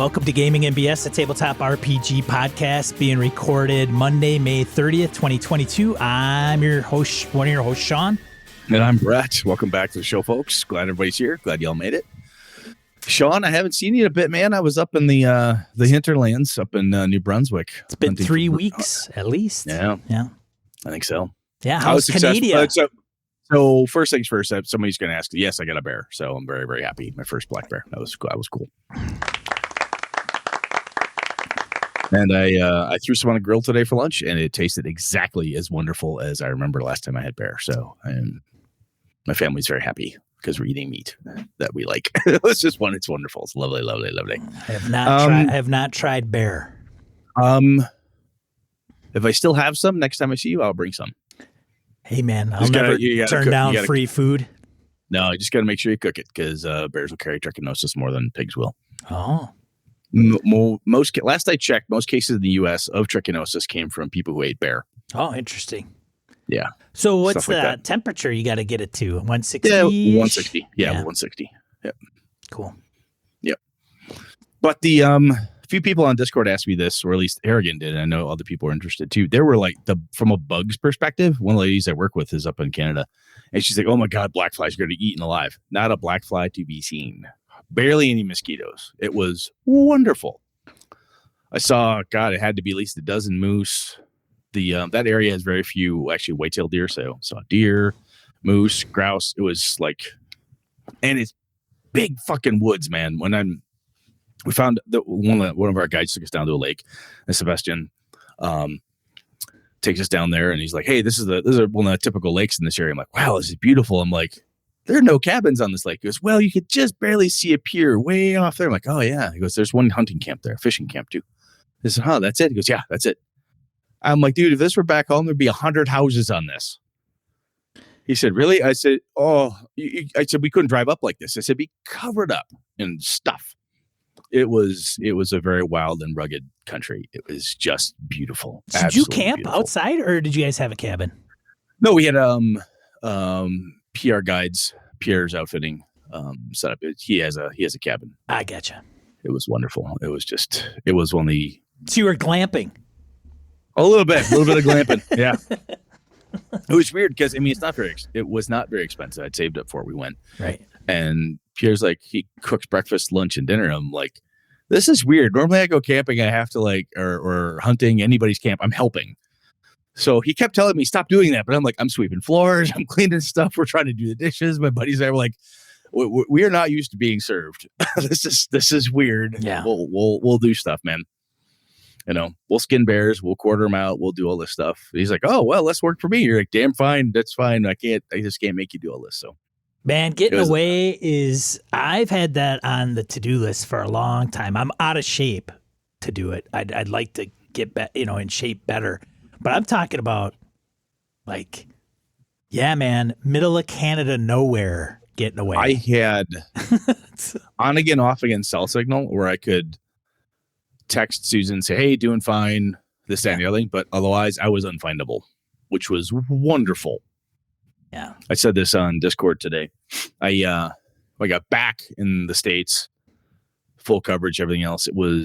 Welcome to Gaming MBS, the tabletop RPG podcast being recorded Monday, May 30th, 2022. I'm your host, one of your hosts, Sean. And I'm Brett. Welcome back to the show, folks. Glad everybody's here. Glad y'all made it. Sean, I haven't seen you in a bit, man. I was up in the hinterlands up in New Brunswick. It's been 3 weeks at least. Yeah. Yeah. I think so. Yeah. How's Canada? So first things first, somebody's going to ask. Yes, I got a bear. So I'm very, very happy. My first black bear. That was cool. And I threw some on a grill today for lunch, and it tasted exactly as wonderful as I remember last time I had bear. So my family's very happy because we're eating meat that we like. It's wonderful. It's lovely, lovely, lovely. I have not tried bear. If I still have some, next time I see you, I'll bring some. Hey, man, I'll never turn down free food. No, you just got to make sure you cook it because bears will carry trichinosis more than pigs will. Oh. Last I checked, most cases in the U.S. of trichinosis came from people who ate bear. Oh, interesting. Yeah. So what's the temperature you got to get it to? 160? Yeah, 160. Yeah, 160. Yep. Cool. Yep. But the few people on Discord asked me this, or at least Harrigan did, and I know other people are interested too. They were like, from a bugs perspective, one of the ladies I work with is up in Canada, and she's like, "Oh my God, black flies are going to be eaten alive. Not a black fly to be seen. Barely any mosquitoes. It was wonderful. I saw, God, it had to be at least a dozen moose. That area has very few actually white-tailed deer, so saw deer, moose, grouse. It was like, and it's big fucking woods, man. We found that one of our guides took us down to a lake, and Sebastian takes us down there, and he's like, "Hey, this is one of the typical lakes in this area." I'm like, "Wow, this is beautiful." I'm like, "There are no cabins on this lake." He goes, "Well, you could just barely see a pier way off there." I'm like, "Oh yeah." He goes, "There's one hunting camp there, fishing camp too." I said, "Huh, that's it?" He goes, "Yeah, that's it." I'm like, "Dude, if this were back home, there'd be 100 houses on this." He said, "Really?" I said, "Oh," I said, "We couldn't drive up like this." I said, "Be covered up in stuff." It was a very wild and rugged country. It was just beautiful. Did you camp outside, or did you guys have a cabin? No, we had PR guides, Pierre's outfitting set up. He has a cabin. I gotcha. It was wonderful. It was one of the. So you were glamping. A little bit of glamping. Yeah. It was weird because it was not very expensive. I'd saved up for it. We went. Right. And Pierre's like, he cooks breakfast, lunch, and dinner. I'm like, this is weird. Normally I go camping, I have to or hunting, anybody's camp, I'm helping. So he kept telling me, stop doing that. But I'm like, I'm sweeping floors, I'm cleaning stuff, we're trying to do the dishes. My buddies are like, we are not used to being served. This is weird. Yeah. We'll do stuff, man. You know, we'll skin bears, we'll quarter them out, we'll do all this stuff. He's like, "Oh, well, let's work for me." You're like, "Damn fine, that's fine. I just can't make you do all this." So, man, getting away I've had that on the to-do list for a long time. I'm out of shape to do it. I'd like to get in shape better, but I'm talking about middle of Canada, nowhere, getting away. I had on again, off again cell signal where I could text Susan and say, "Hey, doing fine," this, that, and the other thing. But otherwise, I was unfindable, which was wonderful. Yeah. I said this on Discord today. I got back in the States, full coverage, everything else. It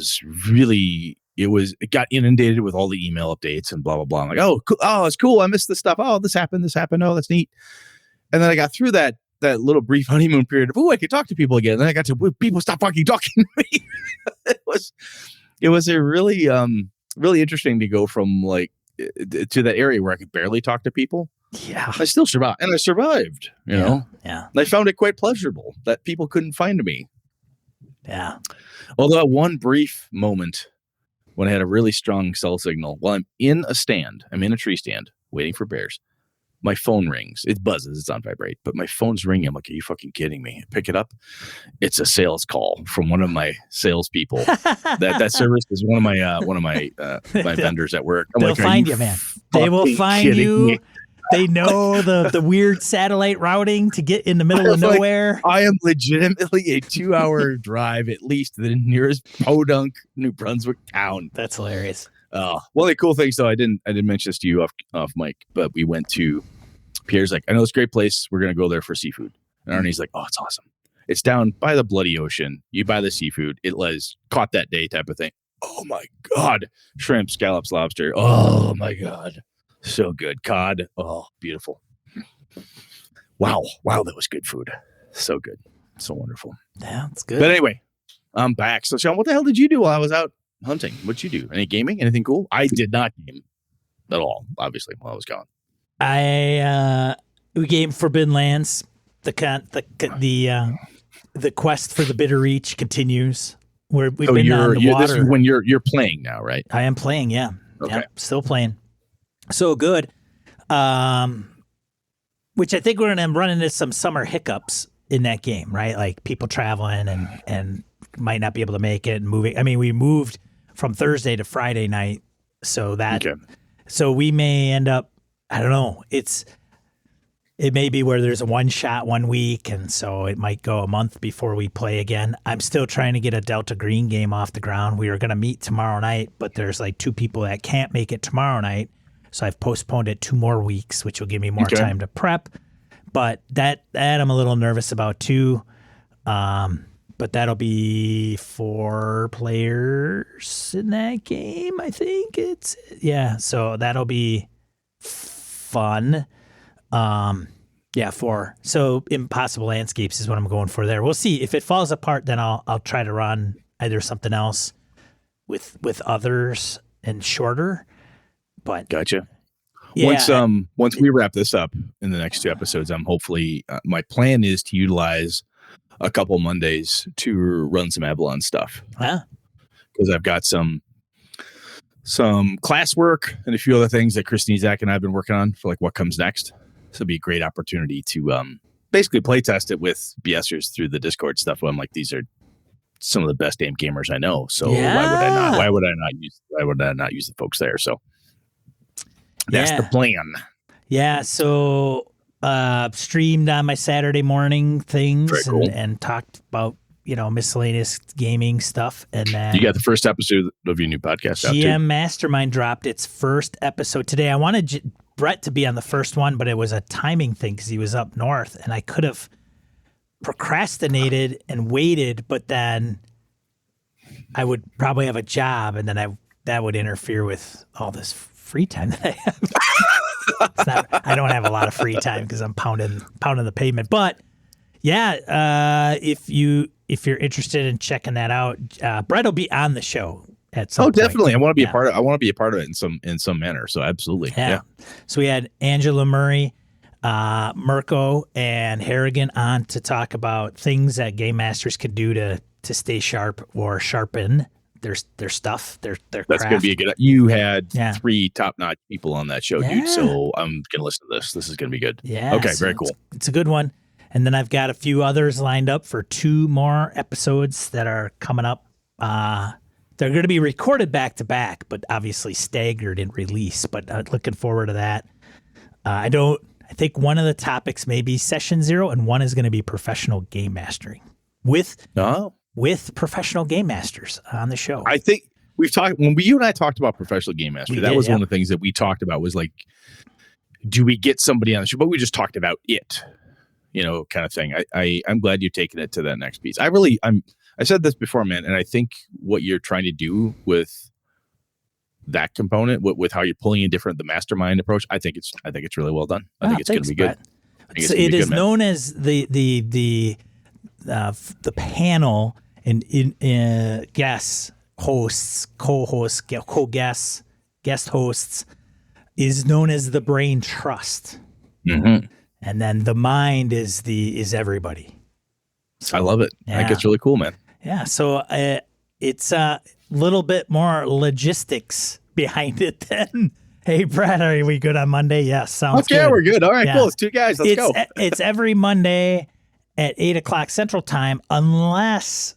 got inundated with all the email updates and blah, blah, blah. I'm like, "Oh, cool. Oh, it's cool. I missed this stuff. Oh, this happened. Oh, that's neat." And then I got through that little brief honeymoon period of, I could talk to people again. And then I got to, people stop fucking talking to me. It was a really, really interesting to go from to that area where I could barely talk to people. Yeah. I still survived. And I survived, you know? Yeah. And I found it quite pleasurable that people couldn't find me. Yeah. Although at one brief moment when I had a really strong cell signal, while I'm in a tree stand waiting for bears, my phone rings. It buzzes. It's on vibrate, but my phone's ringing. I'm like, "Are you fucking kidding me?" I pick it up. It's a sales call from one of my salespeople. that service is one of my my vendors at work. They'll find you, man. They will find you. Me? They know the weird satellite routing to get in the middle of nowhere. I am legitimately a 2-hour drive at least to the nearest Podunk, New Brunswick town. That's hilarious. One of the cool things, though, I didn't mention this to you off mic, but we went to Pierre's like, "I know it's a great place. We're going to go there for seafood." And Arnie's like, "Oh, it's awesome." It's down by the bloody ocean. You buy the seafood. It was caught that day type of thing. Oh my God. Shrimp, scallops, lobster. Oh my God. So good. Cod. Oh, beautiful. Wow. Wow. That was good food. So good. So wonderful. Yeah, it's good. But anyway, I'm back. So Sean, what the hell did you do while I was out hunting? What'd you do? Any gaming? Anything cool? I did not game at all, obviously, while I was gone. We game Forbidden Lands. The quest for the Bitter Reach continues. We've been on the water. This is when you're playing now, right? I am playing, yeah. Okay. Yeah, still playing. So good. Which I think we're going to run into some summer hiccups in that game, right? Like people traveling and might not be able to make it and moving. I mean, we moved from Thursday to Friday night. So so we may end up, I don't know. It may be where there's a one shot 1 week, and so it might go a month before we play again. I'm still trying to get a Delta Green game off the ground. We were going to meet tomorrow night, but there's like 2 people that can't make it tomorrow night. So I've postponed it 2 more weeks, which will give me more time to prep. But that I'm a little nervous about too. But that'll be 4 players in that game, I think. So that'll be fun. 4. So Impossible Landscapes is what I'm going for there. We'll see. If it falls apart, then I'll try to run either something else with others and shorter. But gotcha. Yeah. Once we wrap this up in the next 2 episodes, I'm hopefully my plan is to utilize a couple Mondays to run some Avalon stuff. Because I've got some classwork and a few other things that Christine Zach and I have been working on for like what comes next. So it'd be a great opportunity to basically play test it with BSers through the Discord stuff. I'm like, these are some of the best damn gamers I know. So why would I not use the folks there? So that's the plan. Yeah. So streamed on my Saturday morning things and talked about, miscellaneous gaming stuff. And then you got the first episode of your new podcast out too. GM Mastermind dropped its first episode today. I wanted Brett to be on the first one, but it was a timing thing because he was up north, and I could have procrastinated and waited, but then I would probably have a job, and then that would interfere with all this free time that I have. I don't have a lot of free time because I'm pounding the pavement. But yeah, if you're interested in checking that out, Brett will be on the show at some point. Definitely. I want to be a part of. I want to be a part of it in some manner. So absolutely. Yeah. So we had Angela Murray, Mirko, and Harrigan on to talk about things that game masters can do to stay sharp or sharpen their stuff, their craft. That's going to be a good. You had 3 top-notch people on that show, dude. So I'm going to listen to this. This is going to be good. Yeah. Okay. So very cool. It's a good one. And then I've got a few others lined up for 2 more episodes that are coming up. They're going to be recorded back to back, but obviously staggered in release. But looking forward to that. I think one of the topics may be Session Zero, and one is going to be professional game mastering with professional game masters on the show. I think we've talked when you and I talked about professional game master. That was one of the things that we talked about was like, do we get somebody on the show? But we just talked about it, kind of thing. I'm glad you're taking it to that next piece. I said this before, man, and I think what you're trying to do with that component, with how you're pulling in the mastermind approach, I think it's really well done. I think it's going to be good. It is known as the panel and guest hosts, co-hosts, co-guests, guest hosts is known as the brain trust, and then the mind is everybody. So, I love it. I think it's really cool, man. Yeah, so it's a little bit more logistics behind it than, hey, Brad, are we good on Monday? Yes, sounds good. Okay, we're good. All right, cool. It's 2 guys. Let's go. It's every Monday at 8 o'clock Central Time, unless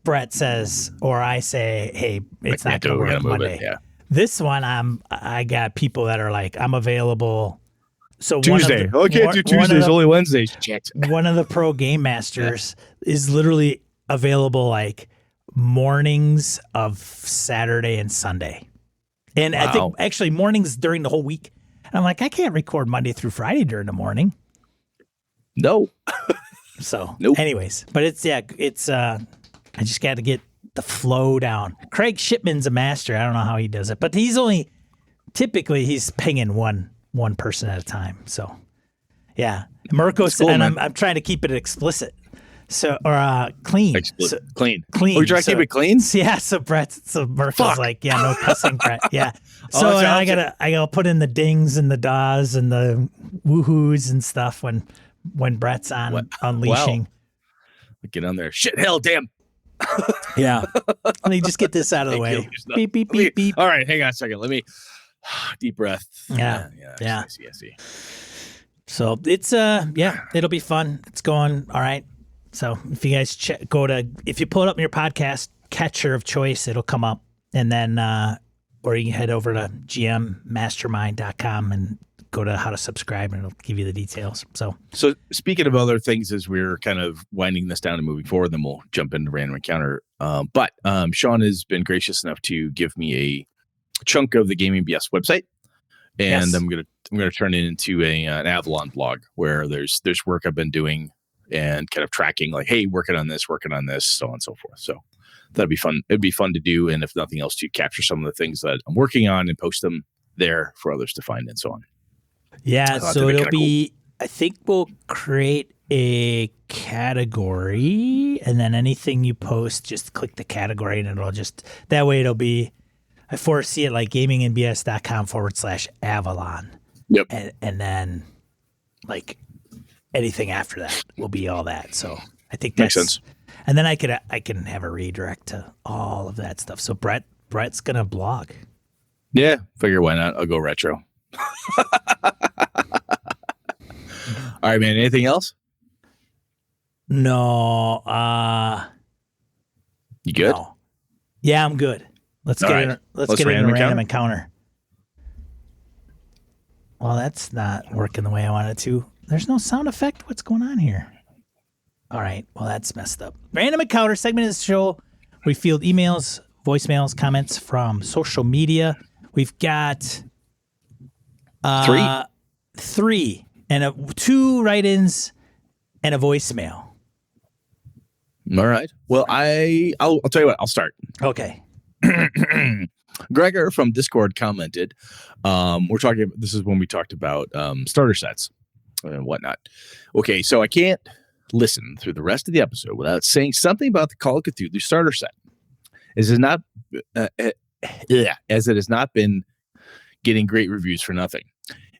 Brett says or I say, hey, it's not going to work Monday. Yeah. This one, I got people that are like, I'm available. So Tuesday. Okay, do Tuesdays, only Wednesdays. Shit. One of the pro game masters is literally available like mornings of Saturday and Sunday. And I think actually mornings during the whole week. And I'm like, I can't record Monday through Friday during the morning. No. So, Nope. anyways, but it's I just got to get the flow down. Craig Shipman's a master. I don't know how he does it, but typically he's pinging one person at a time. So, yeah, Mirko cool, and man. I'm trying to keep it explicit. So or clean. Clean. Clean. Oh, you're trying to keep it clean? Yeah, so Mirko's like, yeah, no cussing, Brett. Yeah. So that's I gotta put in the dings and the daws and the woohoos and stuff when Brett's on unleashing. Wow. Get on there. Shit, hell, damn. Yeah. Let me just get this out of the way. Beep, beep, beep, beep. All right, hang on a second. Let me deep breath. Yeah. I see. So it's it'll be fun. It's going all right. So if you guys if you pull it up in your podcast catcher of choice, it'll come up, and then or you can head over to gmmastermind.com and go to how to subscribe, and it'll give you the details. So speaking of other things, as we're kind of winding this down and moving forward, then we'll jump into random encounter. But Sean has been gracious enough to give me a chunk of the Gaming BS website, and yes. I'm gonna turn it into an Avalon blog where there's work I've been doing and kind of tracking, like, hey, working on this, so on and so forth. So that'd be fun. It'd be fun to do, and if nothing else, to capture some of the things that I'm working on and post them there for others to find and so on. Yeah, so it'll be cool. I think we'll create a category, and then anything you post, just click the category, and it'll just, that way it'll be, I foresee it like gamingnbs.com/Avalon. Yep. And then like anything after that will be all that. So I think that makes sense. And then I can have a redirect to all of that stuff. So Brett's gonna blog. Yeah, figure why not? I'll go retro. All right, man. Anything else? No. You good? No. Yeah, I'm good. Let's get in a random encounter. Well, that's not working the way I wanted it to. There's no sound effect. What's going on here? All right. Well, that's messed up. Random encounter segment of the show. We field emails, voicemails, comments from social media. We've got three and 2 write-ins and a voicemail. All right. Well, I'll tell you what. I'll start. Okay. Gregor from Discord commented, we're talking, this is when we talked about starter sets and whatnot. Okay, so I can't listen through the rest of the episode without saying something about the Call of Cthulhu starter set. As it has not been getting great reviews for nothing.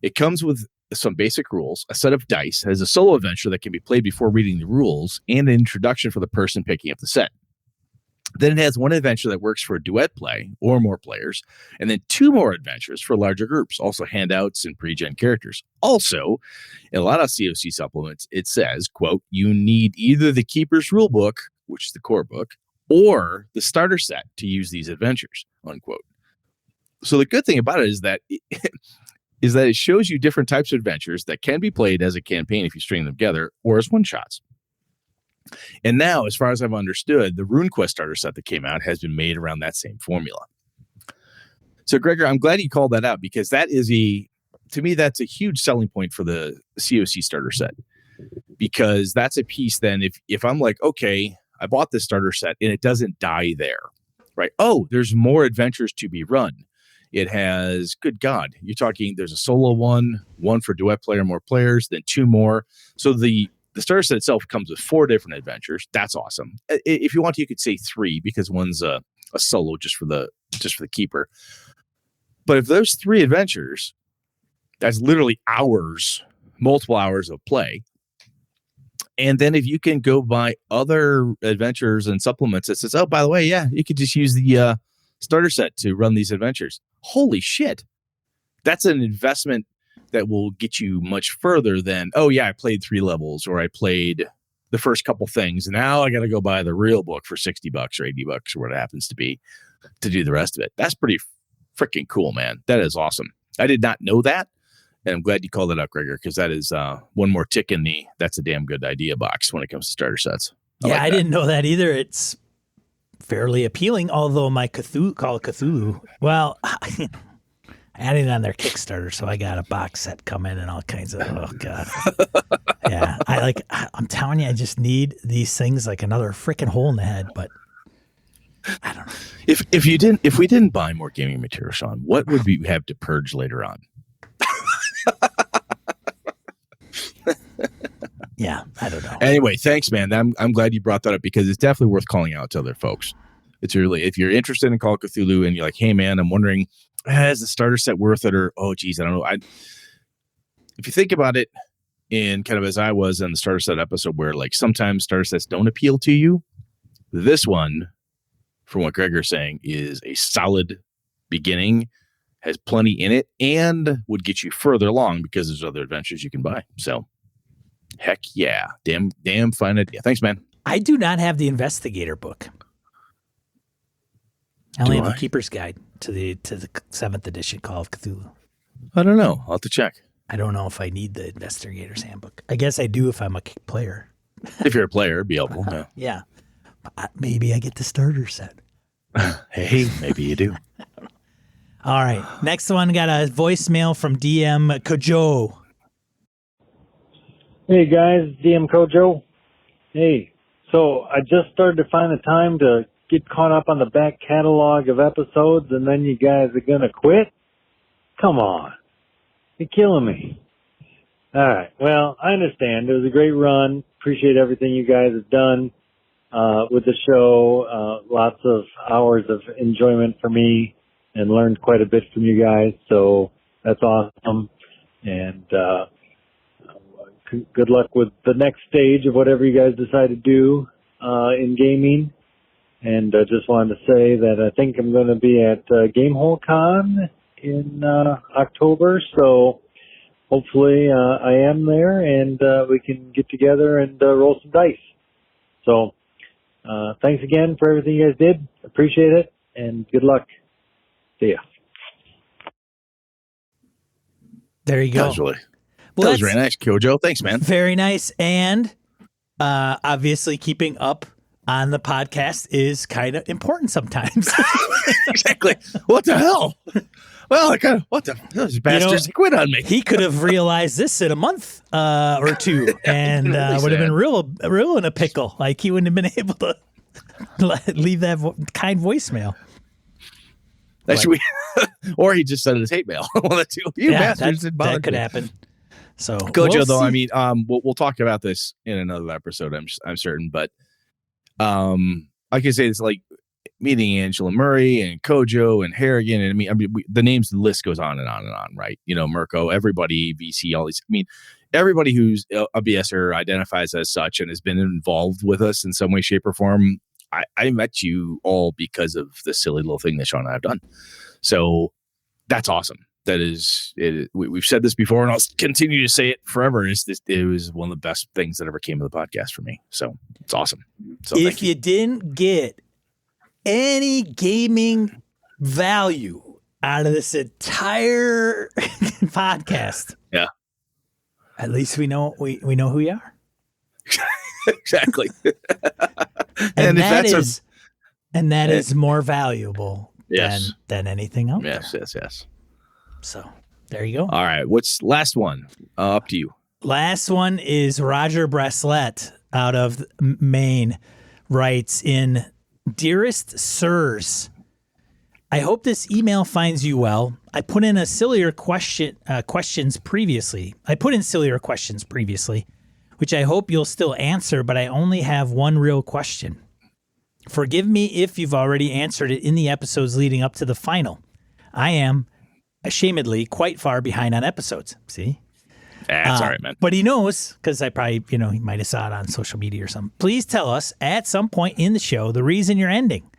It comes with some basic rules, a set of dice, has a solo adventure that can be played before reading the rules, and an introduction for the person picking up the set. Then it has one adventure that works for duet play or more players, and then 2 more adventures for larger groups, also handouts and pre-gen characters. Also, in a lot of COC supplements, it says, quote, you need either the Keeper's Rulebook, which is the core book, or the starter set to use these adventures, unquote. So the good thing about it is that it shows you different types of adventures that can be played as a campaign if you string them together, or as one-shots. And now, as far as I've understood, the RuneQuest starter set that came out has been made around that same formula. So, Gregor, I'm glad you called that out, because that is to me, that's a huge selling point for the COC starter set, because that's a piece then if I'm like, okay, I bought this starter set and it doesn't die there, right? Oh, there's more adventures to be run. It has, good God, you're talking, there's a solo one for duet player, more players, then 2 more. So the starter set itself comes with 4 different adventures. That's awesome. If you want to, you could say 3, because one's a solo just for the keeper. But if those 3 adventures, that's literally multiple hours of play. And then if you can go buy other adventures and supplements that says, oh, by the way, yeah, you could just use the starter set to run these adventures. Holy shit. That's an investment that will get you much further than, oh yeah, I played 3 levels, or I played the first couple things, and now I got to go buy the real book for $60 or $80 or what it happens to be to do the rest of it. That's pretty freaking cool, man. That is awesome. I did not know that, and I'm glad you called it out, Gregor, because that is one more tick in the that's a damn good idea box when it comes to starter sets. I didn't know that either. It's fairly appealing, although my Call of Cthulhu, well, added it on their Kickstarter, so I got a box set coming and all kinds of, oh God. Yeah, I like I'm telling you, I just need these things like another freaking hole in the head. But I don't know. If we didn't buy more gaming material, Sean, what would we have to purge later on? Yeah, I don't know. Anyway, thanks, man. I'm glad you brought that up because it's definitely worth calling out to other folks. It's really, if you're interested in Call of Cthulhu and you're like, hey, man, I'm wondering, is the starter set worth it? Or, oh, geez, I don't know. If you think about it in kind of as I was in the starter set episode where like sometimes starter sets don't appeal to you, this one, from what Gregor's saying, is a solid beginning, has plenty in it, and would get you further along because there's other adventures you can buy. So, heck yeah. Damn fine idea. Thanks, man. I do not have the Investigator book. I only have the Keeper's Guide to the 7th edition Call of Cthulhu. I don't know. I'll have to check. I don't know if I need the Investigator's Handbook. I guess I do if I'm a player. If you're a player, it'd be helpful. Yeah. Yeah. Maybe I get the starter set. Hey, maybe you do. All right. Next one, got a voicemail from DM Kojo. Hey, guys. DM Kojo. Hey. So I just started to find the time to get caught up on the back catalog of episodes, and then you guys are going to quit? Come on. You're killing me. All right. Well, I understand. It was a great run. Appreciate everything you guys have done with the show. Lots of hours of enjoyment for me and learned quite a bit from you guys. So that's awesome. And good luck with the next stage of whatever you guys decide to do in gaming. And I just wanted to say that I think I'm going to be at Gamehole Con in October. So hopefully I am there and we can get together and roll some dice. So thanks again for everything you guys did. Appreciate it. And good luck. See ya. There you go. That was very nice, Kojo. Thanks, man. Very nice. And obviously keeping up on the podcast is kind of important sometimes. Exactly. What the hell? Well, what the those bastards quit on me. He could have realized this in a month or two and would have been real in a pickle. Like he wouldn't have been able to leave that kind voicemail. Or he just sent his hate mail. One of the two. You bastards didn't bother. That could happen. So Kojo, though, I mean, we'll talk about this in another episode. I'm certain, but like I say, it's like meeting Angela Murray and Kojo and Harrigan, and I mean, the names, the list goes on and on and on, right? You know, Mirko, everybody, VC, all these. I mean, everybody who's a BSer identifies as such and has been involved with us in some way, shape, or form. I met you all because of the silly little thing that Sean and I have done. So that's awesome. That is, we've said this before, and I'll continue to say it forever. It was one of the best things that ever came to the podcast for me. So it's awesome. So if you didn't get any gaming value out of this entire podcast, yeah, at least we know we know who you are. Exactly. and that is more valuable than anything else. Yes. So there you go. All right. What's last one? Up to you. Last one is Roger Bracelet out of Maine writes in, Dearest Sirs, I hope this email finds you well. I put in questions previously, which I hope you'll still answer, but I only have one real question. Forgive me if you've already answered it in the episodes leading up to the final. I am, ashamedly, quite far behind on episodes. See? That's all right, man. But he knows, because I probably, he might have saw it on social media or something. Please tell us at some point in the show the reason you're ending.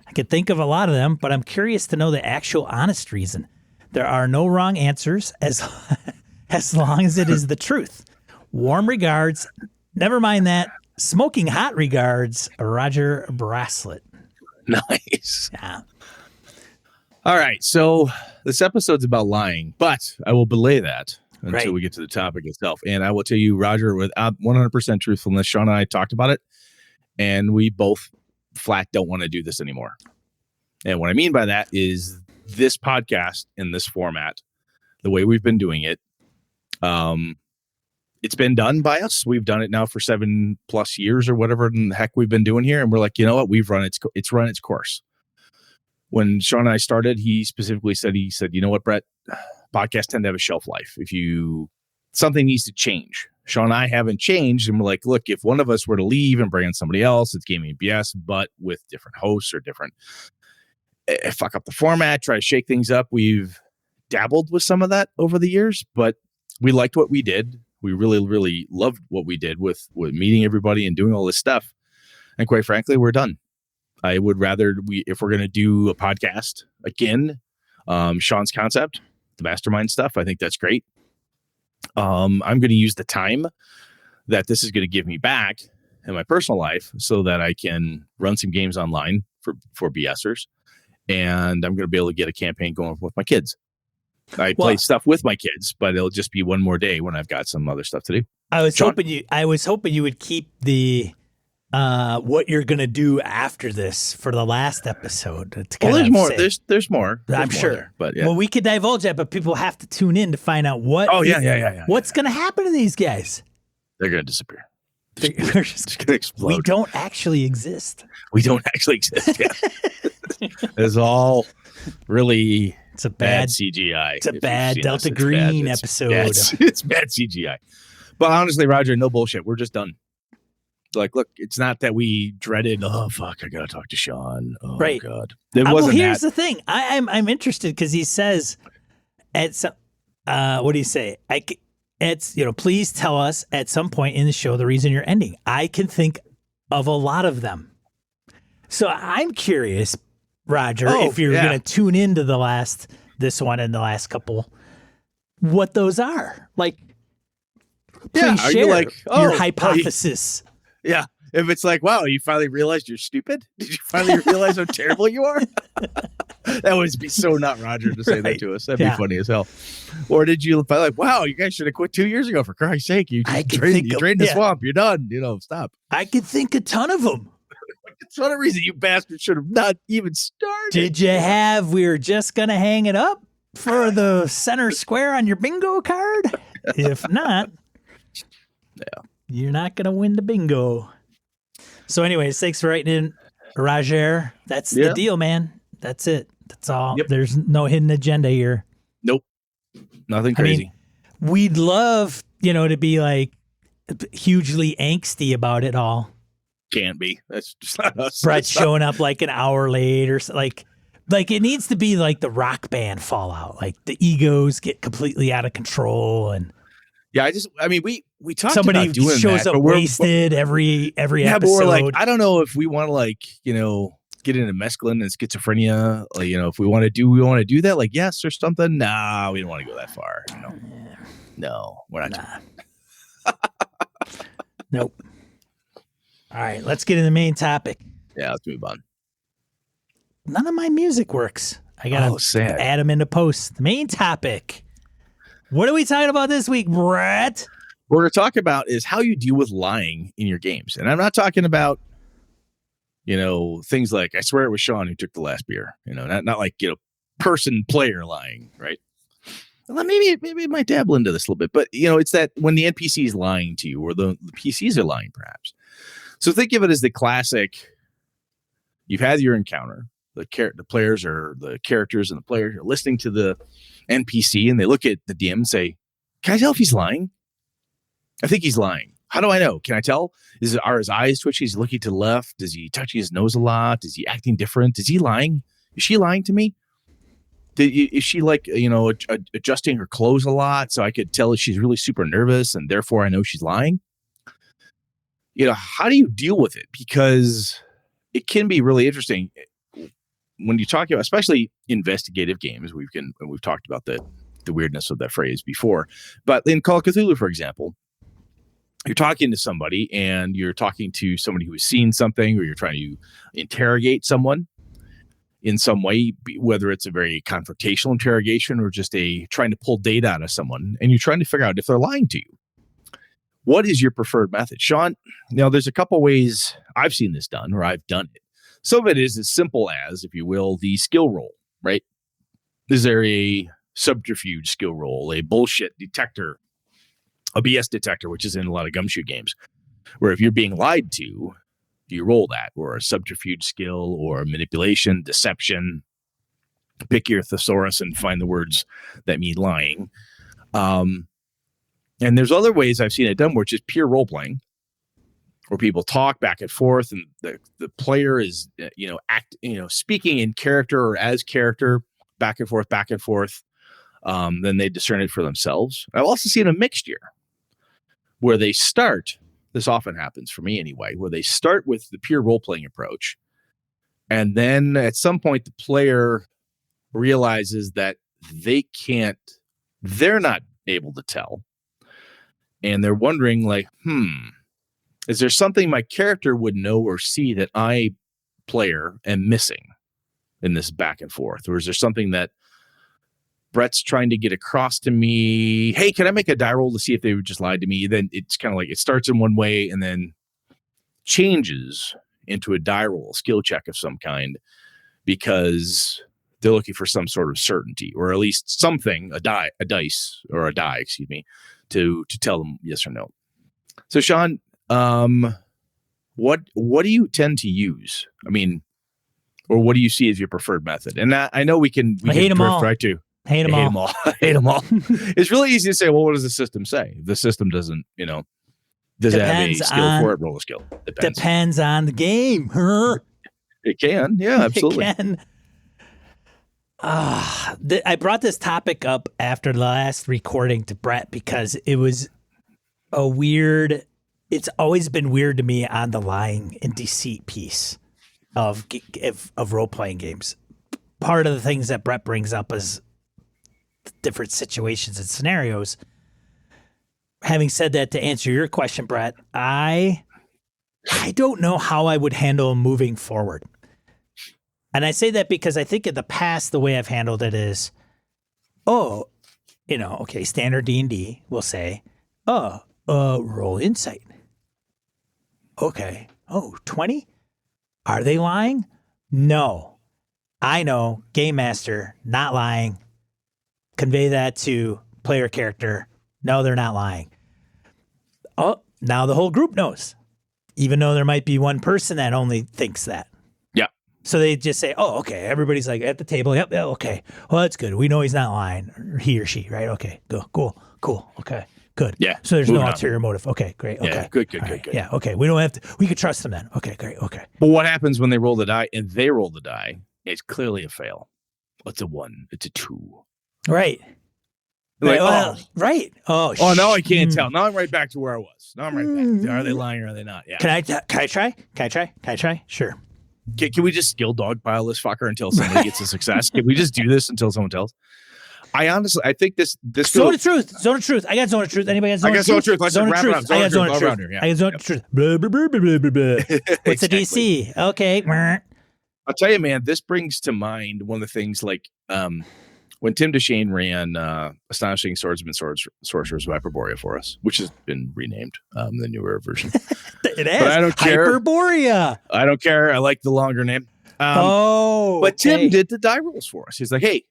I could think of a lot of them, but I'm curious to know the actual honest reason. There are no wrong answers as long as it is the truth. Warm regards. Never mind that. Smoking hot regards, Roger Bracelet. Nice. Yeah. All right. So this episode's about lying, but I will belay that until we get to the topic itself. And I will tell you, Roger, without 100% truthfulness, Sean and I talked about it, and we both flat don't want to do this anymore. And what I mean by that is this podcast in this format, the way we've been doing it, it's been done by us. We've done it now for 7+ years or whatever the heck we've been doing here. And we're like, you know what? It's run its course. When Sean and I started, he specifically said, you know what, Brett, podcasts tend to have a shelf life. Something needs to change. Sean and I haven't changed. And we're like, look, if one of us were to leave and bring in somebody else, it's Gaming BS, but with different hosts or different, fuck up the format, try to shake things up. We've dabbled with some of that over the years, but we liked what we did. We really, really loved what we did with meeting everybody and doing all this stuff. And quite frankly, we're done. I would rather if we're going to do a podcast again, Sean's concept, the mastermind stuff, I think that's great. I'm going to use the time that this is going to give me back in my personal life so that I can run some games online for BSers. And I'm going to be able to get a campaign going with my kids. I play stuff with my kids, but it'll just be one more day when I've got some other stuff to do. I was hoping you would keep the what you're gonna do after this for the last episode. There's more. There's more. I'm sure. There, but yeah. Well, we could divulge that, but people have to tune in to find out what. Oh yeah. What's gonna happen to these guys? They're gonna disappear. They're just gonna explode. We don't actually exist. Yeah. It's all really. It's a bad CGI. It's a bad Delta Green episode. It's bad CGI. But honestly, Roger, no bullshit. We're just done. Like, look, it's not that we dreaded. Oh fuck, I gotta talk to Sean. Oh right. God, it wasn't. Here's the thing. I'm interested because he says, at some, what do you say? Please tell us at some point in the show the reason you're ending. I can think of a lot of them. So I'm curious, Roger, if you're going to tune into this one and the last couple, what those are. Like, please share your hypothesis. Yeah. If it's like, wow, you finally realized you're stupid? Did you finally realize how terrible you are? That would be so not Roger to say that to us. That'd be funny as hell. Or did you find like, wow, you guys should have quit 2 years ago, for Christ's sake. You drained the swamp. You're done. Stop. I could think a ton of them. It's not a reason you bastard should have not even started. Did you have, we were just going to hang it up for the center square on your bingo card? If not, you're not going to win the bingo. So anyways, thanks for writing in, Roger. That's the deal, man. That's it. That's all. Yep. There's no hidden agenda here. Nope. Nothing crazy. I mean, we'd love, to be like hugely angsty about it all. Can't be. That's just not us. Brett showing up like an hour late or like it needs to be like the Rock Band fallout. Like the egos get completely out of control and we talked somebody about doing shows that, up wasted every episode. But we're like, I don't know if we want to get into mescaline and schizophrenia. Like, if we want to do that, like, yes or something. Nah, we don't want to go that far. No, we're not. Nah. Nope. All right, let's get into the main topic. Yeah, let's move on. None of my music works. I gotta add them into post. The main topic. What are we talking about this week, Brett? What we're talking about is how you deal with lying in your games. And I'm not talking about, things like, I swear it was Sean who took the last beer. Not like, player lying, right? Well, maybe it might dabble into this a little bit. But, it's that when the NPC is lying to you or the PCs are lying, perhaps. So think of it as the classic, you've had your encounter. The players or the characters and the players are listening to the NPC and they look at the DM and say, can I tell if he's lying? I think he's lying. How do I know? Can I tell? Are his eyes twitching? Is he looking to the left? Is he touching his nose a lot? Is he acting different? Is he lying? Is she lying to me? Is she adjusting her clothes a lot so I could tell if she's really super nervous and therefore I know she's lying? How do you deal with it? Because it can be really interesting when you talk about, especially investigative games. We've talked about the weirdness of that phrase before, but in Call of Cthulhu, for example, you're talking to somebody and you're talking to somebody who has seen something, or you're trying to interrogate someone in some way, whether it's a very confrontational interrogation or just trying to pull data out of someone, and you're trying to figure out if they're lying to you. What is your preferred method? Sean, there's a couple ways I've seen this done, or I've done it. Some of it is as simple as, if you will, the skill roll, right? Is there a subterfuge skill roll, a bullshit detector a BS detector, which is in a lot of gumshoe games, where if you're being lied to, you roll that, or a subterfuge skill, or manipulation, deception. Pick your thesaurus and find the words that mean lying. And there's other ways I've seen it done, where it's just pure role playing, where people talk back and forth, and the player is, speaking in character or as character, back and forth, back and forth. Then they discern it for themselves. I've also seen a mixture where they start. This often happens for me anyway, where they start with the pure role-playing approach. And then at some point, the player realizes that they're not able to tell. And they're wondering, like, is there something my character would know or see that I, player, am missing in this back and forth? Or is there something that Brett's trying to get across to me? Hey, can I make a die roll to see if they would just lied to me? Then it's kind of like it starts in one way and then changes into a die roll, skill check of some kind, because they're looking for some sort of certainty, or at least something, a die, excuse me, to tell them yes or no. So Sean, what do you tend to use? I mean, or what do you see as your preferred method? And I know we can hate them all. Right to hate them all. Hate them all. It's really easy to say, well, what does the system say? The system doesn't, does it have a skill for it? Roll a skill. Depends on the game. It can. Yeah, absolutely. It can. I brought this topic up after the last recording to Brett because it was it's always been weird to me on the lying and deceit piece of role-playing games. Part of the things that Brett brings up is different situations and scenarios. Having said that, to answer your question, Brett, I don't know how I would handle moving forward. And I say that because I think in the past, the way I've handled it is, standard D&D will say, roll insight. Okay. 20? Are they lying? No. I know, game master, not lying. Convey that to player character. No, they're not lying. Oh, now the whole group knows, even though there might be one person that only thinks that. Yeah. So they just say, oh, okay. Everybody's like at the table. Yep. Yeah, okay. Well, that's good. We know he's not lying, or he or she, right? Okay. Cool. Okay. Good. Yeah. So there's no ulterior motive. Okay, great. Okay. Yeah, good. Yeah. Okay. We don't have to, we could trust them then. Okay, great. Okay. But what happens when they roll the die and they roll the die? It's clearly a fail. It's a 1. It's a 2. Right. Like, right. Oh, now I can't tell. Now I'm right back to where I was. Now I'm right back. Are they lying or are they not? Yeah. Can I try? Sure. Can we just skill dogpile this fucker until somebody gets a success? Can we just do this until someone tells? I think this Zone of truth. I got zone of truth. Anybody got zone of truth? Let's wrap it up. I got zone of truth. I got zone of truth. Blah, blah, blah, blah, blah, blah. What's the DC? Okay. I'll tell you, man, this brings to mind one of the things like when Tim DeShane ran Astonishing Swordsman Sorcerers of Hyperborea for us, which has been renamed, the newer version. It has. But I don't care. Hyperborea. I don't care. I like the longer name. But Tim did the die rolls for us. He's like, hey,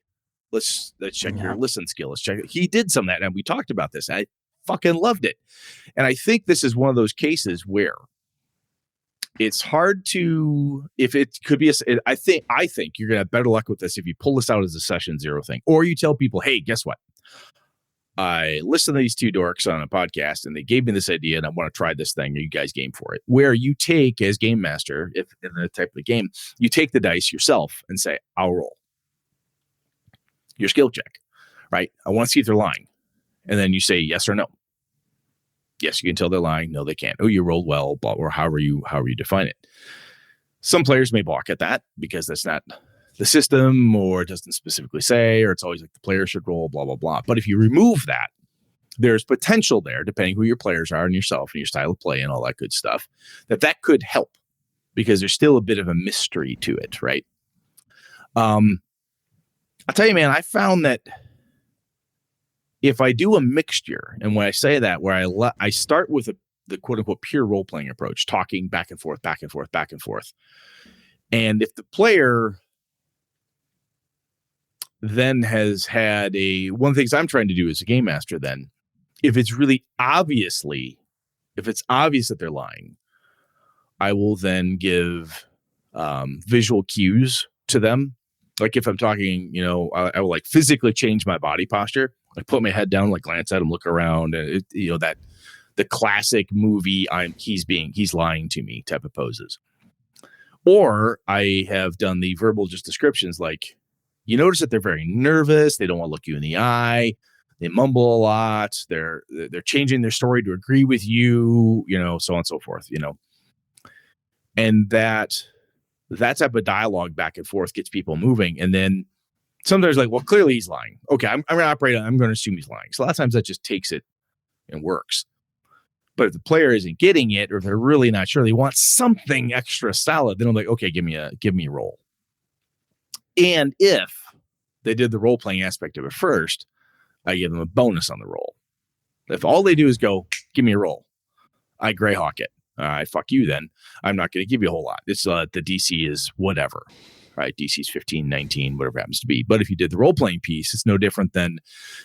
let's check your listen skill. Let's check it. He did some of that, and we talked about this. I fucking loved it. And I think this is one of those cases where it's hard to, if it could be, I think you're going to have better luck with this if you pull this out as a session 0 thing, or you tell people, hey, guess what? I listened to these 2 dorks on a podcast and they gave me this idea and I want to try this thing. Are you guys game for it? Where you take, as game master, if in the type of game, you take the dice yourself and say, I'll roll your skill check, right? I want to see if they're lying. And then you say yes or no. Yes, you can tell they're lying. No, they can't. Oh, you rolled well, blah, or however you define it. Some players may balk at that because that's not the system, or it doesn't specifically say, or it's always like the player should roll, blah, blah, blah. But if you remove that, there's potential there, depending who your players are and yourself and your style of play and all that good stuff, that could help because there's still a bit of a mystery to it, right? I'll tell you, man, I found that if I do a mixture, and when I say that, where I start with the quote unquote pure role playing approach, talking back and forth, and if the player then has had one of the things I'm trying to do as a game master then if it's obvious that they're lying, I will then give visual cues to them. Like if I'm talking, I will like physically change my body posture, like put my head down, like glance at him, look around, and that the classic movie he's lying to me type of poses. Or I have done the verbal just descriptions, like you notice that they're very nervous, they don't want to look you in the eye, they mumble a lot, they're changing their story to agree with you, so on and so forth, and that type of dialogue back and forth gets people moving. And then sometimes like, well, clearly he's lying. Okay, I'm going to operate on, I'm going to assume he's lying. So a lot of times that just takes it and works. But if the player isn't getting it, or if they're really not sure, they want something extra solid, then I'm like, okay, give me a roll. And if they did the role playing aspect of it first, I give them a bonus on the roll. If all they do is go, give me a roll, I Greyhawk it. All right, fuck you then. I'm not going to give you a whole lot. It's the DC is whatever, right? DC's 15, 19, whatever it happens to be. But if you did the role-playing piece, it's no different than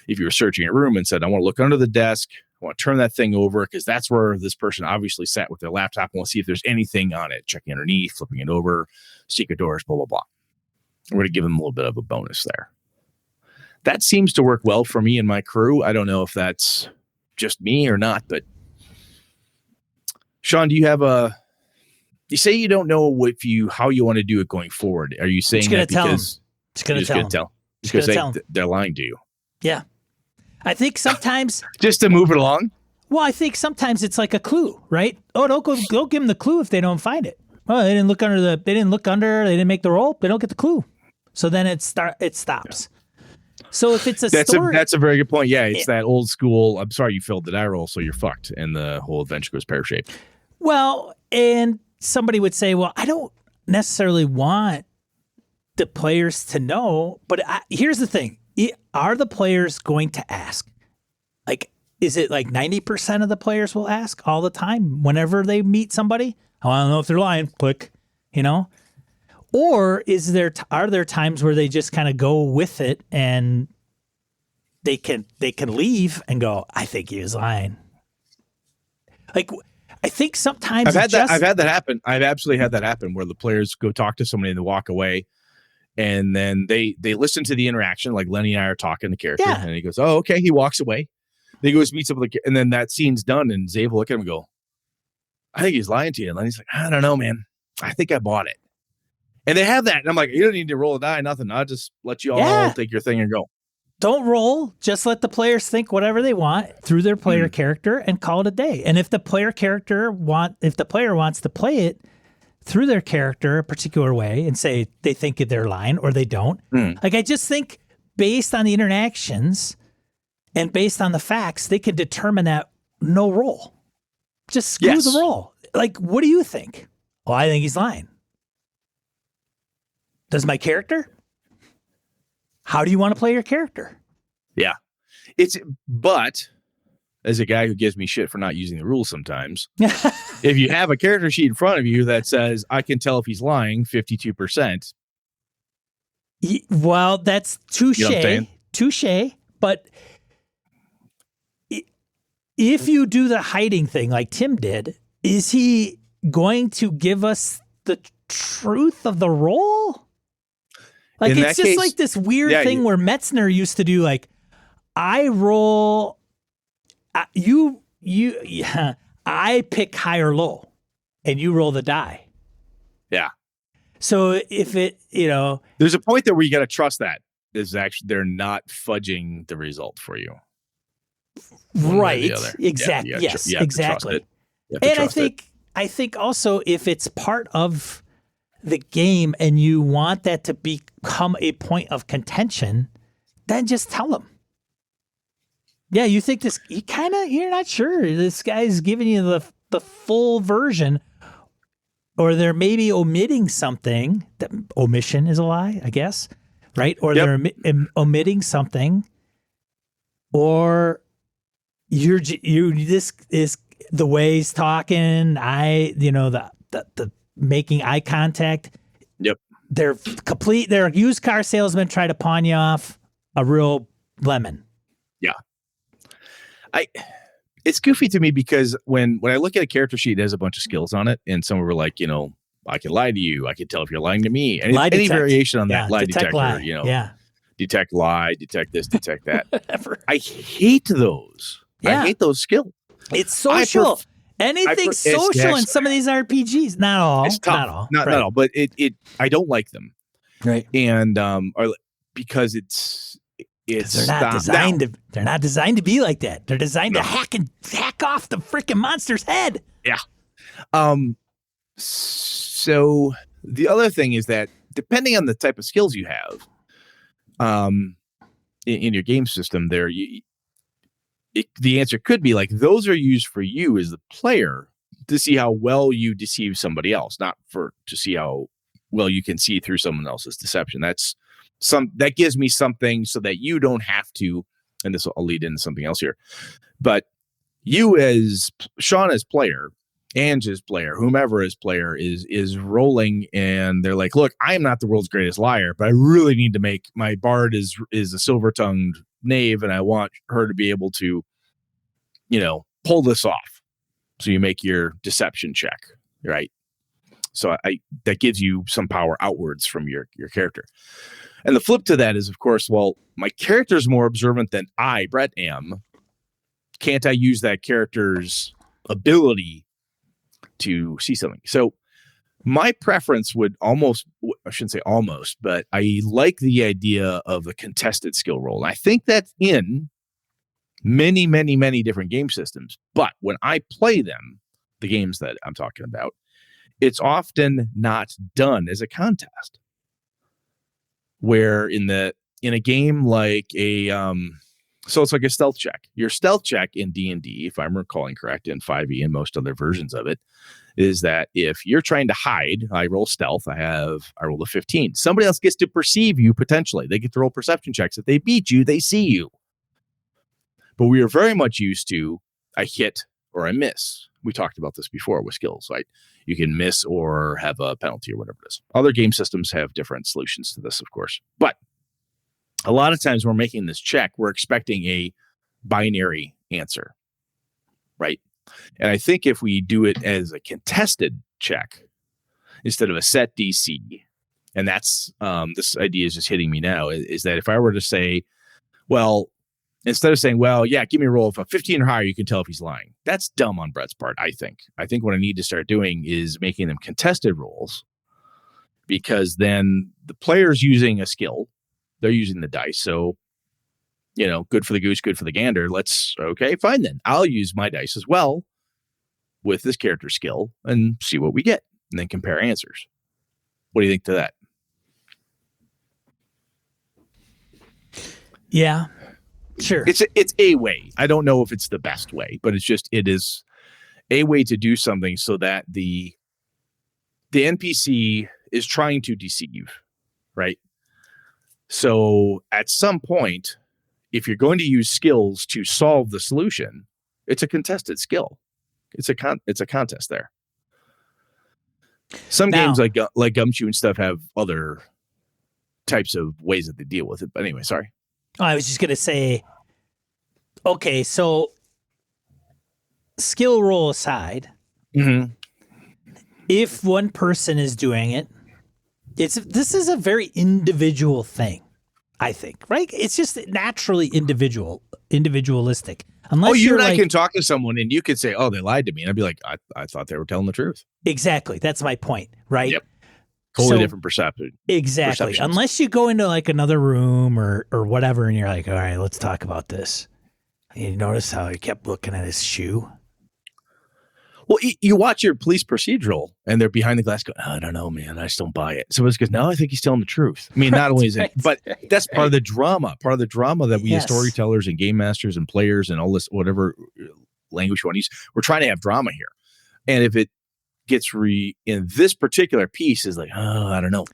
if you were searching a room and said, I want to look under the desk. I want to turn that thing over because that's where this person obviously sat with their laptop. I want to see if there's anything on it. Checking underneath, flipping it over, secret doors, blah, blah, blah. We're going to give them a little bit of a bonus there. That seems to work well for me and my crew. I don't know if that's just me or not, but Sean, do you have you say you don't know how you want to do it going forward. Are you saying that because just going to tell them? Just going to say they're lying to you. Yeah. I think sometimes just to move it along. Well, I think sometimes it's like a clue, right? Oh, don't give them the clue if they don't find it. Oh, they didn't look under, they didn't make the roll. They don't get the clue. So then it stops. Yeah. So if it's a story, that's a very good point. Yeah, it's that old school. I'm sorry, you failed the die roll, so you're fucked, and the whole adventure goes pear shaped. Well, and somebody would say, well, I don't necessarily want the players to know, but here's the thing. Are the players going to ask? Like, is it like 90% of the players will ask all the time whenever they meet somebody? Oh, I don't know if they're lying. Click, Or are there times where they just kind of go with it and they can leave and go, I think he was lying. Like, I think sometimes I've had that happen. I've absolutely had that happen where the players go talk to somebody and they walk away, and then they listen to the interaction. Like Lenny and I are talking to character, and he goes, "Oh, okay." He walks away. Then he goes meets up with and then that scene's done, and Zave will look at him and go, "I think he's lying to you." And Lenny's like, "I don't know, man. I think I bought it." And they have that, and I'm like, "You don't need to roll a die, nothing. I'll just let you all take your thing and go." Don't roll. Just let the players think whatever they want through their player character and call it a day. And if the player wants to play it through their character a particular way and say they think they're lying or they don't, like I just think based on the interactions and based on the facts, they can determine that no roll. Just screw the roll. Like, what do you think? Well, I think he's lying. Does my character? How do you want to play your character? Yeah. But as a guy who gives me shit for not using the rules sometimes, if you have a character sheet in front of you that says, I can tell if he's lying 52%. Well, that's touche. You know what I'm saying? Touche. But if you do the hiding thing like Tim did, is he going to give us the truth of the role? Like, it's just like this weird thing where Metzner used to do, like, I roll, I pick high or low, and you roll the die. Yeah. So if there's a point there where you got to trust that is actually they're not fudging the result for you. Right. Exactly. Yes. Exactly. And I think also if it's part of the game and you want that to become a point of contention, then just tell them. Yeah, you think you're not sure. This guy's giving you the full version, or they're maybe omitting something. Omission is a lie, I guess, right? Or they're omitting something, or this is the way he's talking. The making eye contact. Yep. They're used car salesmen try to pawn you off a real lemon. Yeah. It's goofy to me because when I look at a character sheet, it has a bunch of skills on it, and some were like, I can lie to you. I can tell if you're lying to me. And any variation on that lie detector, lie. Detect lie, detect this, detect that. I hate those. I hate those skills. It's social. Anything social in some of these RPGs. Not all. It's tough. Not all, but I don't like them. Right. And because they're not designed to be like that. They're designed to hack off the freaking monster's head. Yeah. So the other thing is that depending on the type of skills you have, in your game system, the answer could be like those are used for you as the player to see how well you deceive somebody else, not to see how well you can see through someone else's deception. That gives me something so that you don't have to, and this will lead into something else here, but you as Sean as player, Ange as player, whomever as player is rolling, and they're like, look, I am not the world's greatest liar, but I really need to make my bard is a silver-tongued knave, and I want her to be able to, pull this off. So you make your deception check, right? So that gives you some power outwards from your character. And the flip to that is, of course, well, my character's more observant than I, Brett, am. Can't I use that character's ability to see something? So my preference would I shouldn't say almost, but I like the idea of a contested skill roll. And I think that's in many, many, many different game systems. But when I play them, the games that I'm talking about, it's often not done as a contest. Where in a game like so it's like a stealth check. Your stealth check in D&D, if I'm recalling correct, in 5e and most other versions of it, is that if you're trying to hide, I roll stealth, I roll a 15. Somebody else gets to perceive you potentially. They get to roll perception checks. If they beat you, they see you. But we are very much used to a hit or a miss. We talked about this before with skills, right? You can miss or have a penalty or whatever it is. Other game systems have different solutions to this, of course. But a lot of times when we're making this check, we're expecting a binary answer, right? And I think if we do it as a contested check instead of a set DC, and that's this idea is just hitting me now, is that if I were to say, well, instead of saying, well, yeah, give me a roll of a 15 or higher, you can tell if he's lying. That's dumb on Brett's part, I think. I think what I need to start doing is making them contested rolls, because then the player's using a skill. They're using the dice. So, good for the goose, good for the gander. Okay, fine then. I'll use my dice as well with this character skill and see what we get, and then compare answers. What do you think to that? Yeah, sure. It's a way. I don't know if it's the best way, but it is a way to do something so that the NPC is trying to deceive, right? So at some point, if you're going to use skills to solve the solution, it's a contested skill. It's a contest there. Some games like Gumshoe and stuff have other types of ways that they deal with it. But anyway, sorry. I was just going to say, okay, so skill roll aside, if one person is doing it, this is a very individual thing, I think, right? It's just naturally individualistic. Unless you and I can talk to someone and you could say, oh, they lied to me. And I'd be like, I thought they were telling the truth. Exactly. That's my point, right? Yep. Totally different perception. Exactly. Unless you go into like another room or whatever, and you're like, all right, let's talk about this. And you notice how he kept looking at his shoe. Well, you watch your police procedural, and they're behind the glass going, I don't know, man. I just don't buy it. So it's because, no, I think he's telling the truth. I mean, not only is it, but that's part of the drama. Part of the drama that we as storytellers and game masters and players and all this, whatever language you want to use, we're trying to have drama here. And if it gets in this particular piece is like, oh, I don't know.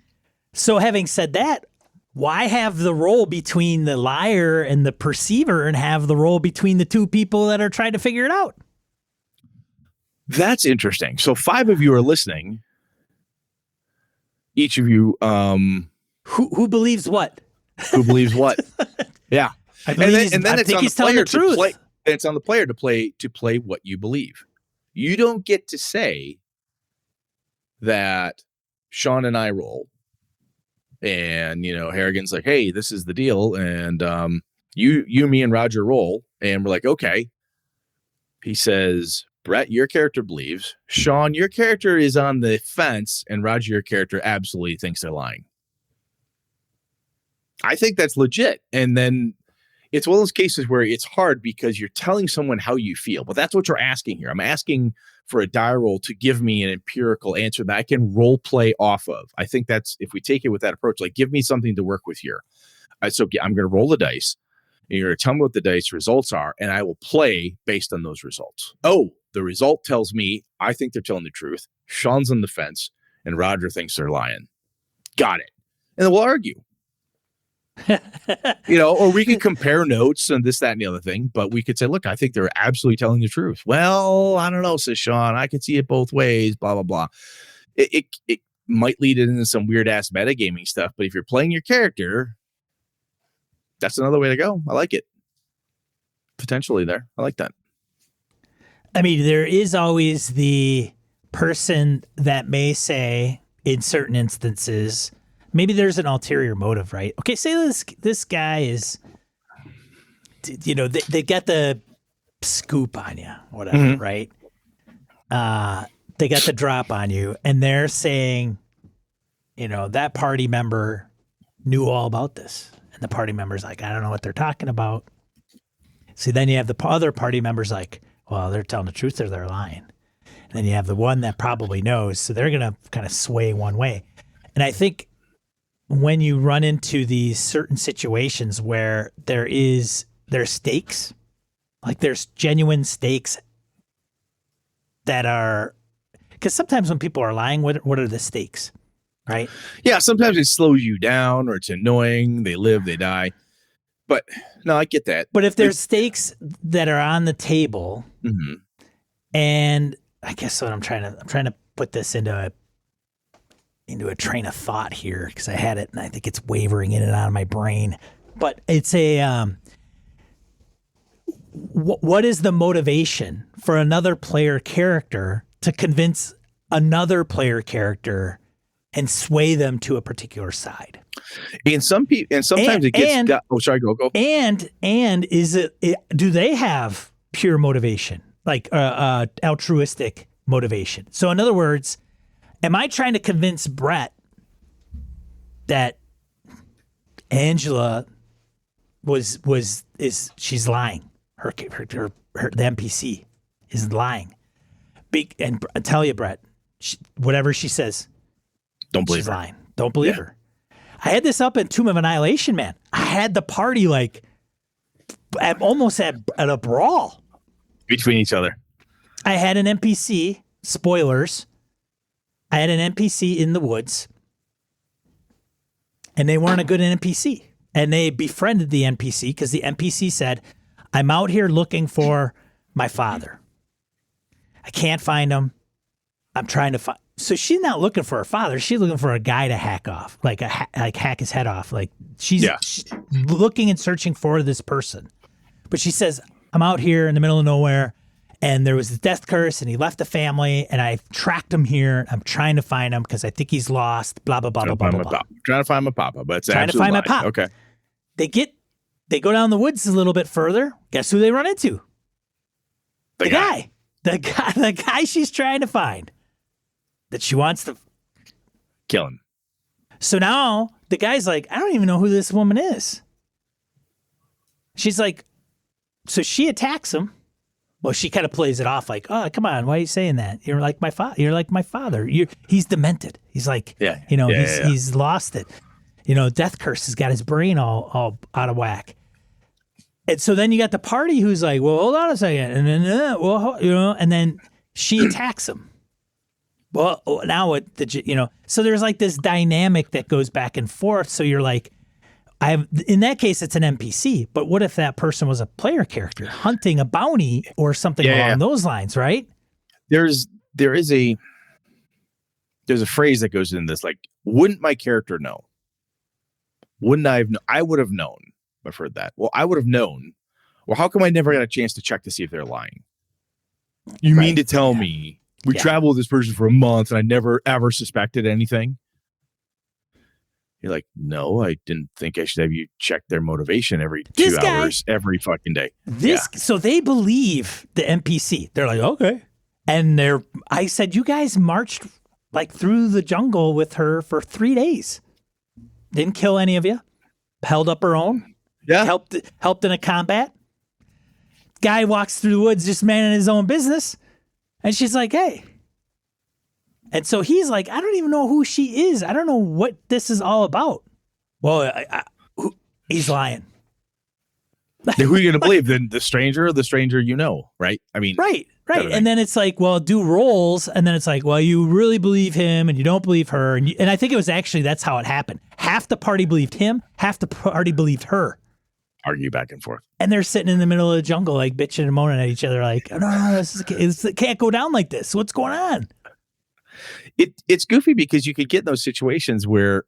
So having said that, why have the role between the liar and the perceiver and have the role between the two people that are trying to figure it out? That's interesting. So 5 of you are listening. Each of you, who believes what? Who believes what? Yeah. I think he's telling the truth. it's on the player to play what you believe. You don't get to say that Sean and I roll, and Harrigan's like, hey, this is the deal, and you, me, and Roger roll, and we're like, okay. He says, Brett, your character believes. Sean, your character is on the fence, and Roger, your character absolutely thinks they're lying. I think that's legit. And then it's one of those cases where it's hard because you're telling someone how you feel. But that's what you're asking here. I'm asking for a die roll to give me an empirical answer that I can role play off of. I think that's, if we take it with that approach, like, give me something to work with here. So I'm going to roll the dice. And you're going to tell me what the dice results are, and I will play based on those results. Oh, the result tells me I think they're telling the truth. Sean's on the fence, and Roger thinks they're lying. Got it. And then we'll argue. Or we can compare notes and this, that, and the other thing. But we could say, look, I think they're absolutely telling the truth. Well, I don't know, says Sean. I could see it both ways, blah, blah, blah. It might lead into some weird-ass metagaming stuff, but if you're playing your character, that's another way to go. I like it. Potentially there. I like that. I mean, there is always the person that may say, in certain instances, maybe there's an ulterior motive, right? Okay, say this guy is, they get the scoop on you, whatever, right? They got the drop on you, and they're saying, that party member knew all about this. And the party member's like, I don't know what they're talking about. See, then you have the other party members like, well, they're telling the truth or they're lying. And then you have the one that probably knows. So they're going to kind of sway one way. And I think when you run into these certain situations where there's stakes, like there's genuine stakes that are, because sometimes when people are lying, what are the stakes? Right? Yeah, sometimes it slows you down or it's annoying. They live, they die. But no, I get that. But if there's stakes that are on the table, and I guess what I'm trying to put this into a train of thought here, because I had it and I think it's wavering in and out of my brain. But it's a what is the motivation for another player character to convince another player character and sway them to a particular side? And sometimes it gets. Go. And is it? Do they have pure motivation, like altruistic motivation? So, in other words, am I trying to convince Brett that Angela she's lying? Her the NPC is lying. And I tell you, Brett, whatever she says, don't believe she's her. lying. Don't believe her. I had this up in Tomb of Annihilation, man. I had the party almost at a brawl between each other. I had an NPC, spoilers. I had an NPC in the woods, and they weren't a good NPC. And they befriended the NPC because the NPC said, I'm out here looking for my father. I can't find him. I'm trying to find. So she's not looking for her father. She's looking for a guy to hack off, like hack his head off. Like she's looking and searching for this person. But she says, I'm out here in the middle of nowhere, and there was a death curse, and he left the family, and I tracked him here. I'm trying to find him because I think he's lost. Blah blah blah blah blah blah. Trying to find my papa, but it's trying to find my pop. Okay. They go down the woods a little bit further. Guess who they run into? The guy. The guy she's trying to find. That she wants to kill him. So now the guy's like, I don't even know who this woman is. She's like, so she attacks him. Well, she kind of plays it off like, oh, come on, why are you saying that? You're like my father. You're like my father. He's demented. He's like, he's lost it. Death curse has got his brain all out of whack. And so then you got the party who's like, well, hold on a second, and then and then she attacks him. Well, now so there's like this dynamic that goes back and forth. So you're like, in that case, it's an NPC. But what if that person was a player character hunting a bounty or something along those lines, right? There is a phrase that goes in this, like, wouldn't my character know? Wouldn't I have? I would have known. I've heard that. Well, I would have known Well, how come I never got a chance to check to see if they're lying? You mean to tell me we traveled with this person for a month and I never ever suspected anything? You're like, no, I didn't think I should have you check their motivation every 2 hours, every fucking day. So they believe the NPC. They're like, okay. And I said, you guys marched like through the jungle with her for 3 days. Didn't kill any of you. Held up her own. Yeah. Helped in a combat. Guy walks through the woods just manning his own business. And she's like, hey. And so he's like, I don't even know who she is. I don't know what this is all about. Well, he's lying. Who are you going to believe? Then the stranger or the stranger you know, right? I mean. Right. And then it's like, well, do roles. And then it's like, well, you really believe him and you don't believe her. And I think it was actually, that's how it happened. Half the party believed him. Half the party believed her. Argue back and forth. And they're sitting in the middle of the jungle, like bitching and moaning at each other, like, no, it can't go down like this. What's going on? It's goofy because you could get in those situations where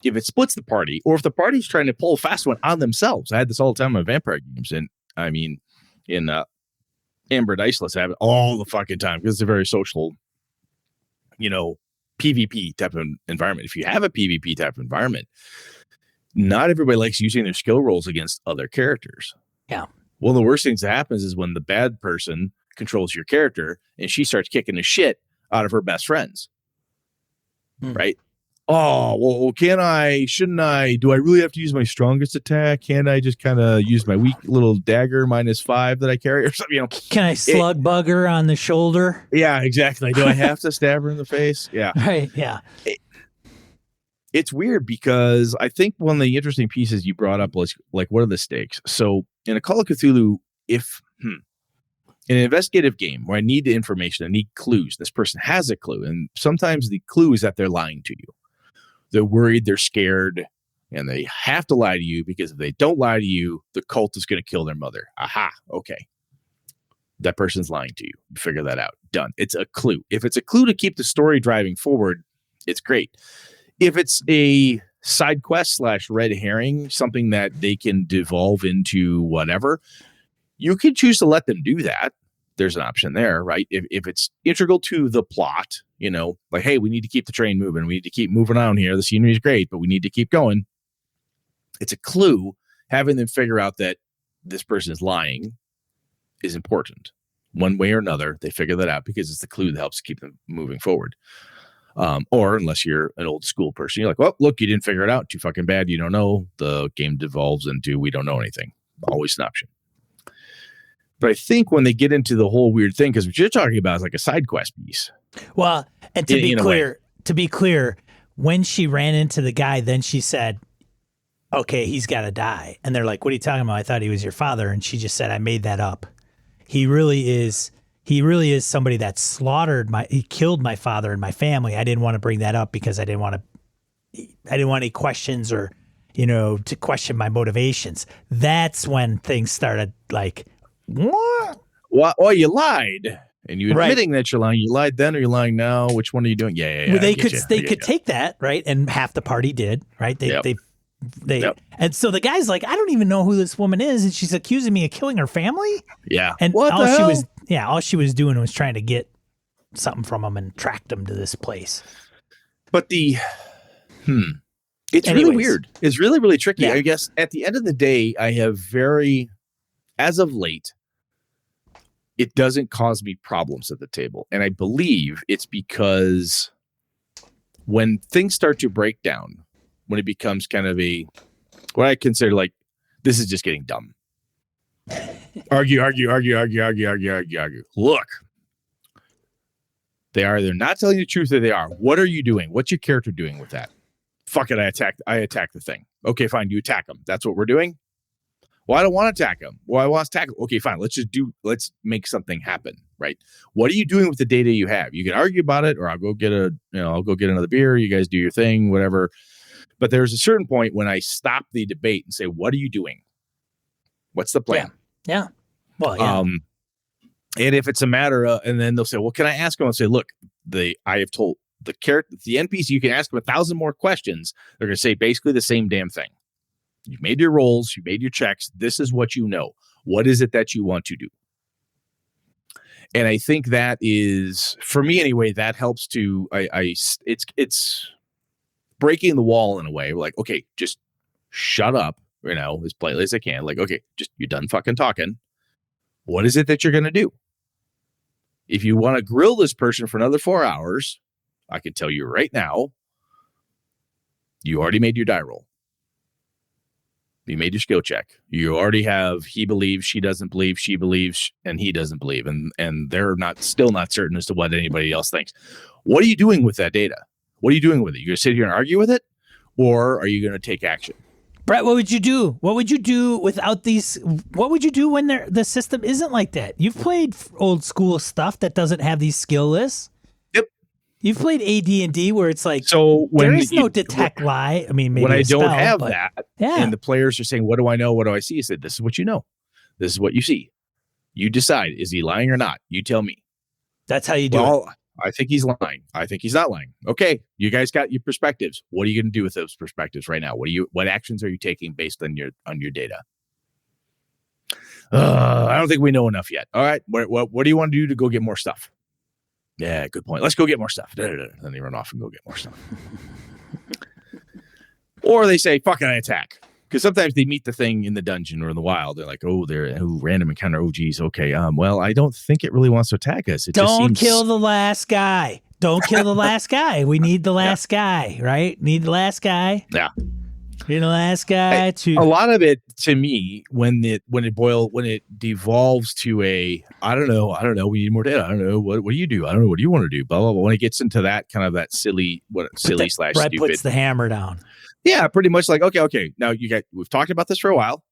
if it splits the party or if the party's trying to pull a fast one on themselves. I had this all the time on vampire games. And I mean, in Amber Diceless, I have it all the fucking time because it's a very social, PvP type of environment. If you have a PvP type of environment, not everybody likes using their skill rolls against other characters. Yeah. One of the worst things that happens is when the bad person controls your character and she starts kicking the shit out of her best friends. Right? Oh, well, shouldn't I, do I really have to use my strongest attack? Can't I just kind of use my weak little dagger -5 that I carry or something? Can I slug bug her on the shoulder? Yeah, exactly. Do I have to stab her in the face? Yeah. Right. Yeah. It's weird because I think one of the interesting pieces you brought up was like, what are the stakes? So in a Call of Cthulhu, in an investigative game where I need the information, I need clues. This person has a clue. And sometimes the clue is that they're lying to you. They're worried, they're scared, and they have to lie to you because if they don't lie to you, the cult is going to kill their mother. Aha. Okay. That person's lying to you. You figure that out. Done. It's a clue. If it's a clue to keep the story driving forward, it's great. If it's a side quest / red herring, something that they can devolve into whatever, you can choose to let them do that. There's an option there, right? If it's integral to the plot, like, hey, we need to keep the train moving. We need to keep moving on here. The scenery is great, but we need to keep going. It's a clue. Having them figure out that this person is lying is important. One way or another, they figure that out because it's the clue that helps keep them moving forward. Or unless you're an old school person, you're like, well, look, you didn't figure it out. Too fucking bad. You don't know. The game devolves into we don't know anything. Always an option. But I think when they get into the whole weird thing, because what you're talking about is like a side quest piece. Well, and to be clear, when she ran into the guy, then she said, okay, he's got to die. And they're like, what are you talking about? I thought he was your father. And she just said, I made that up. He really is somebody that he killed my father and my family. I didn't want to bring that up because I didn't want any questions or, to question my motivations. That's when things started like, what? Well, you lied. And you admitting that you're lying. You lied then or you're lying now? Which one are you doing? Yeah. Well, they could take that, right? And half the party did, right? And so the guy's like, I don't even know who this woman is, and she's accusing me of killing her family. Yeah. And all she was doing was trying to get something from him and tracked him to this place. But it's really weird. It's really, really tricky. Yeah. I guess at the end of the day, I have as of late, it doesn't cause me problems at the table. And I believe it's because when things start to break down, when it becomes kind of what I consider like, this is just getting dumb. Argue. Look, they're not telling you the truth or they are. What are you doing? What's your character doing with that? Fuck it. I attack the thing. Okay, fine. You attack them. That's what we're doing. Well, I don't want to attack him. Well, I want to attack him. Okay, fine. Let's make something happen, right? What are you doing with the data you have? You can argue about it, or I'll go get another beer. You guys do your thing, whatever. But there's a certain point when I stop the debate and say, what are you doing? What's the plan? Yeah. Well, yeah. And if it's a matter of, and then they'll say, well, can I ask them? I'll say, look, I have told the NPC, you can ask them 1,000 more questions. They're going to say basically the same damn thing. You've made your rolls, you made your checks. This is what you know. What is it that you want to do? And I think that is, for me anyway, that helps to, it's breaking the wall in a way. Like, okay, just shut up, as politely as I can. Like, okay, just, you're done fucking talking. What is it that you're going to do? If you want to grill this person for another 4 hours, I can tell you right now, you already made your die roll. You made your skill check. You already have, he believes, she doesn't believe, she believes, and he doesn't believe. And they're still not certain as to what anybody else thinks. What are you doing with that data? What are you doing with it? You're going to sit here and argue with it? Or are you going to take action? Brett, what would you do? What would you do without these? What would you do when the system isn't like that? You've played old school stuff that doesn't have these skill lists. Yep. You've played AD&D where it's like, so there is no detect lie. I mean, maybe when I don't have that, and the players are saying, what do I know? What do I see? I said, this is what you know. This is what you see. You decide, is he lying or not? You tell me. That's how you do it. I think he's lying. I think he's not lying. Okay, you guys got your perspectives. What are you going to do with those perspectives right now? What actions are you taking based on your data? I don't think we know enough yet. All right, what do you want to do to go get more stuff? Yeah, good point. Let's go get more stuff. Then they run off and go get more stuff. Or they say, fuck it, I attack. Because sometimes they meet the thing in the dungeon or in the wild. They're like, random encounter. Oh, geez. Okay. Well, I don't think it really wants to attack us. Don't kill the last guy. Don't kill the last guy. We need the last guy, right? Need the last guy. Yeah. Need the last guy to. A lot of it, to me, when it devolves to I don't know. We need more data. I don't know. What do you do? I don't know. What do you want to do? Blah, blah, blah. When it gets into that kind of that silly / stupid. Brett puts the hammer down. Yeah, pretty much like, okay. Now we've talked about this for a while.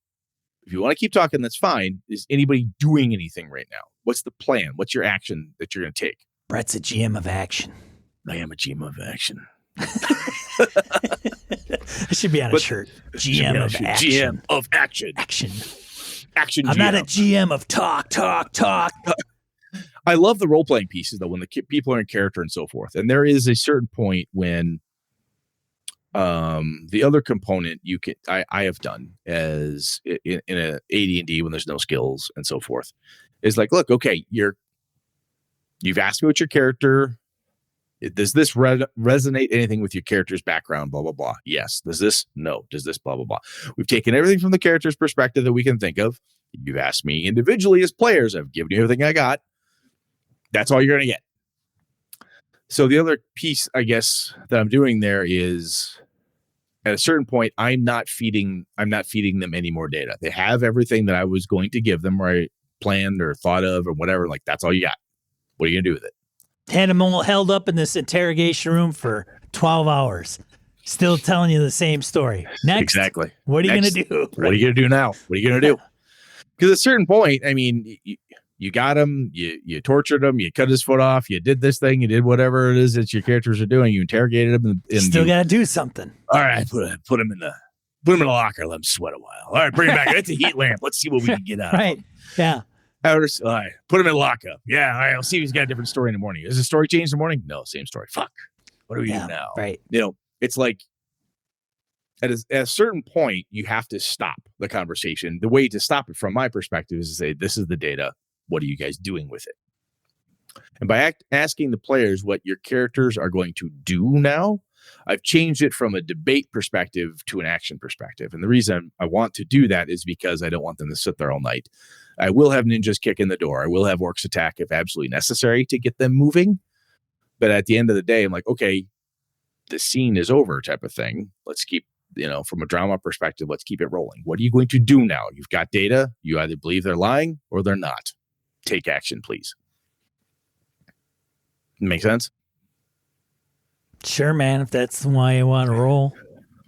If you want to keep talking, that's fine. Is anybody doing anything right now? What's the plan? What's your action that you're going to take? Brett's a GM of action. I am a GM of action. It should be on a shirt. GM of action. GM of action. Action. I'm not a GM of talk. I love the role-playing pieces, though, when the people are in character and so forth. And there is a certain point when the other component I have done as in a AD&D when there's no skills and so forth is like, look, okay, you've asked me what your character, does this resonate anything with your character's background, blah, blah, blah. Yes. Does this? No. Does this? Blah, blah, blah. We've taken everything from the character's perspective that we can think of. You've asked me individually as players. I've given you everything I got. That's all you're going to get. So the other piece, I guess, that I'm doing there is at a certain point, I'm not feeding them any more data. They have everything that I was going to give them, or I planned or thought of or whatever. Like, that's all you got. What are you going to do with it? Had them all held up in this interrogation room for 12 hours. Still telling you the same story. Next. Exactly. What are you going to do? What are you going to do now? What are you going to do? Because at a certain point, I mean, you got him, you tortured him, you cut his foot off, you did this thing, you did whatever it is that your characters are doing. You interrogated him, and still got to do something. All right, put him in the locker, let him sweat a while. All right, bring him back. It's a heat lamp. Let's see what we can get out. Right? Yeah. All right, put him in lockup. Yeah, all right. I'll see if he's got a different story in the morning. Is the story changed in the morning? No, same story. Fuck. What do we do now? Right. It's like at a certain point, you have to stop the conversation. The way to stop it, from my perspective, is to say, "This is the data. What are you guys doing with it?" And by asking the players what your characters are going to do now, I've changed it from a debate perspective to an action perspective. And the reason I want to do that is because I don't want them to sit there all night. I will have ninjas kick in the door. I will have orcs attack if absolutely necessary to get them moving. But at the end of the day, I'm like, okay, the scene is over type of thing. Let's keep, from a drama perspective, let's keep it rolling. What are you going to do now? You've got data. You either believe they're lying or they're not. Take action, please. Make sense? Sure, man. If that's the way you want to roll.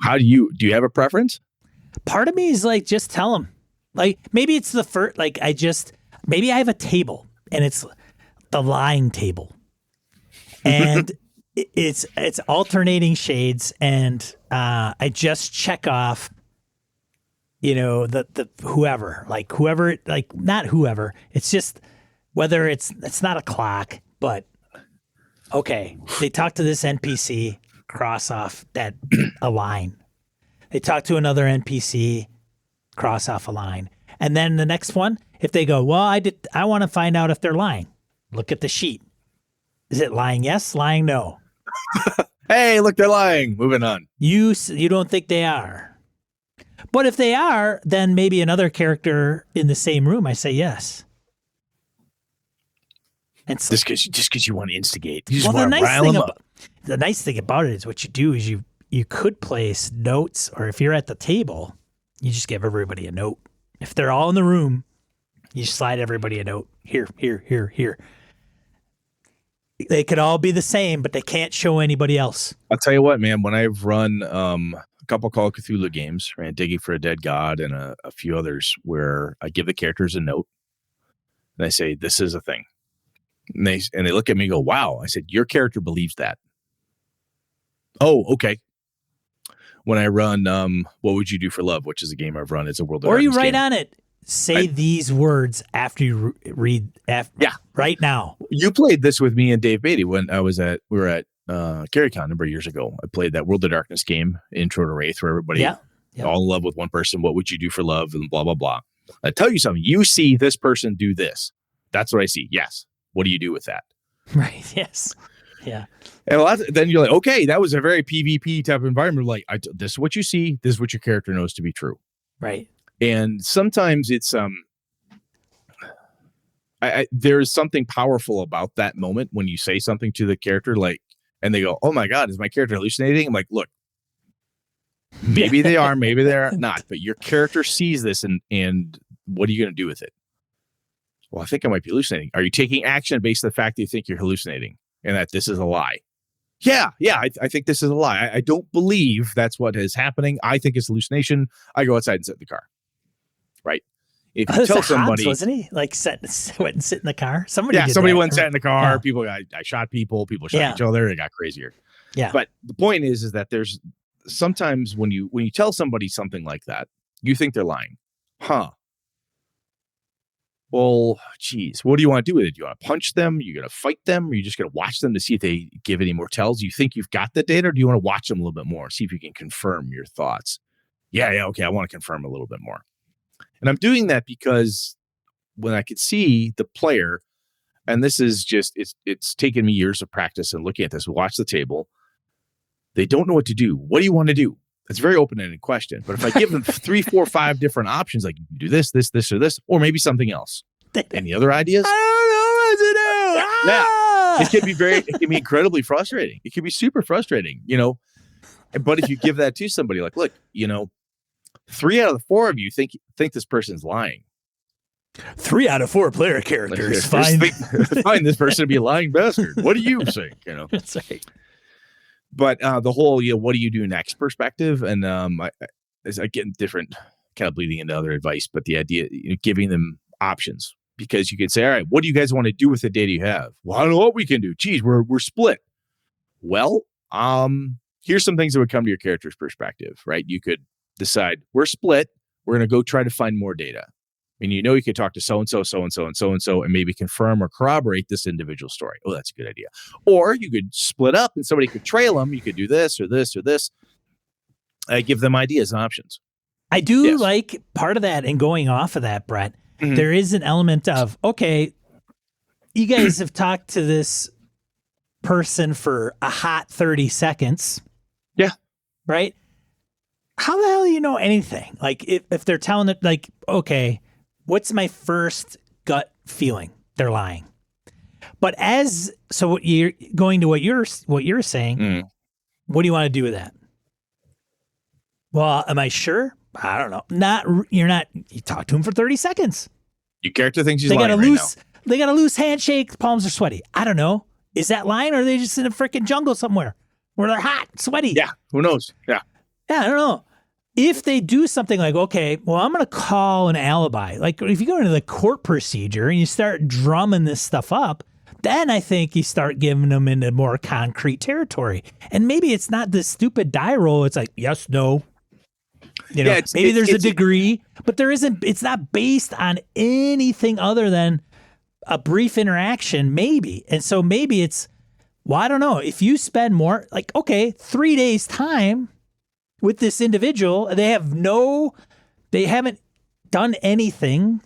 How do you have a preference? Part of me is like, just tell them. Like, maybe it's the first, like, maybe I have a table and it's the lying table. And it's alternating shades, and I just check off, the whoever, not whoever. It's just whether it's not a clock, but okay, they talk to this NPC, cross off that a line. They talk to another NPC, cross off a line. And then the next one, if they go, well, I want to find out if they're lying. Look at the sheet. Is it lying yes, lying no? Hey, look, they're lying. Moving on. You don't think they are. But if they are, then maybe another character in the same room, I say yes. And so, Just because you want to instigate. You just well, want to rile them up. the nice thing about it is what you do is you could place notes, or if you're at the table, you just give everybody a note. If they're all in the room, you slide everybody a note. Here. They could all be the same, but they can't show anybody else. I'll tell you what, man, when I've run a couple Call of Cthulhu games, right, Digging for a Dead God and a few others, where I give the characters a note and I say, this is a thing. And they look at me and go, wow. I said, your character believes that. Oh, okay. When I run What Would You Do for Love, which is a game I've run, it's a World of Or you Darkness write game. on it, say these words after you read. Right now. You played this with me and Dave Beatty when we were at CarryCon a number of years ago. I played that World of Darkness game, Intro to Wraith, where everybody all in love with one person. What would you do for love? And blah, blah, blah. I tell you something. You see this person do this. That's what I see. Yes. What do you do with that? Right. Yes. Yeah. And then you're like, okay, that was a very PvP type of environment. Like, this is what you see. This is what your character knows to be true. Right. And sometimes it's there is something powerful about that moment when you say something to the character, like, and they go, oh my God, is my character hallucinating? I'm like, look, maybe they are, maybe they're not, but your character sees this and what are you going to do with it? Well, I think I might be hallucinating. Are you taking action based on the fact that you think you're hallucinating and that this is a lie? Yeah, I think this is a lie. I don't believe that's what is happening. I think it's hallucination. I go outside and sit in the car. Right? If you tell somebody, wasn't he like went and sit in the car? Somebody went and sat in the car. Yeah. People, I shot people. People shot each other. It got crazier. Yeah. But the point is that there's sometimes when you tell somebody something like that, you think they're lying, huh? Well, geez, what do you want to do with it? Do you want to punch them? You're going to fight them? Or you just going to watch them to see if they give any more tells? You think you've got the data, or do you want to watch them a little bit more, see if you can confirm your thoughts? Yeah, okay, I want to confirm a little bit more. And I'm doing that because when I could see the player, and this is just, it's taken me years of practice and looking at this, watch the table. They don't know what to do. What do you want to do? It's a very open-ended question. But if I give them 3, 4, 5 different options, like you can do this, or this, or maybe something else. Any other ideas? I don't know what to do. Yeah. It can be incredibly frustrating. It can be super frustrating, But if you give that to somebody, like, look, 3 out of the 4 of you think this person's lying. 3 out of 4 player characters find this person to be a lying bastard. What do you think? That's right. But the whole, what do you do next perspective, and I get different, kind of bleeding into other advice, but the idea, giving them options, because you can say, all right, what do you guys want to do with the data you have? Well, I don't know what we can do. Geez, we're split. Well, here's some things that would come to your character's perspective, right? You could decide we're split. We're going to go try to find more data. I mean, you could talk to so-and-so, so-and-so, and so-and-so, and maybe confirm or corroborate this individual story. Oh, that's a good idea. Or you could split up and somebody could trail them. You could do this or this or this. Give them ideas and options. I do like part of that, and going off of that, Brett, there is an element of, okay, you guys have talked to this person for a hot 30 seconds. Yeah. Right? How the hell do you know anything? Like, if they're telling it, like, okay, what's my first gut feeling? They're lying. But so what you're going to what you're saying, what do you want to do with that? Well, am I sure? I don't know. You talk to him for 30 seconds. Your character thinks he's lying right now. They got a loose handshake, palms are sweaty. I don't know. Is that lying, or are they just in a freaking jungle somewhere where they're hot, sweaty? Yeah, who knows? Yeah, I don't know. If they do something like, okay, well, I'm going to call an alibi. Like, if you go into the court procedure and you start drumming this stuff up, then I think you start giving them into more concrete territory. And maybe it's not this stupid die roll. It's like, yes, no. Maybe there's a degree, but there isn't. It's not based on anything other than a brief interaction, maybe. And so maybe it's, well, I don't know. If you spend more, like, okay, 3 days time, with this individual. They haven't done anything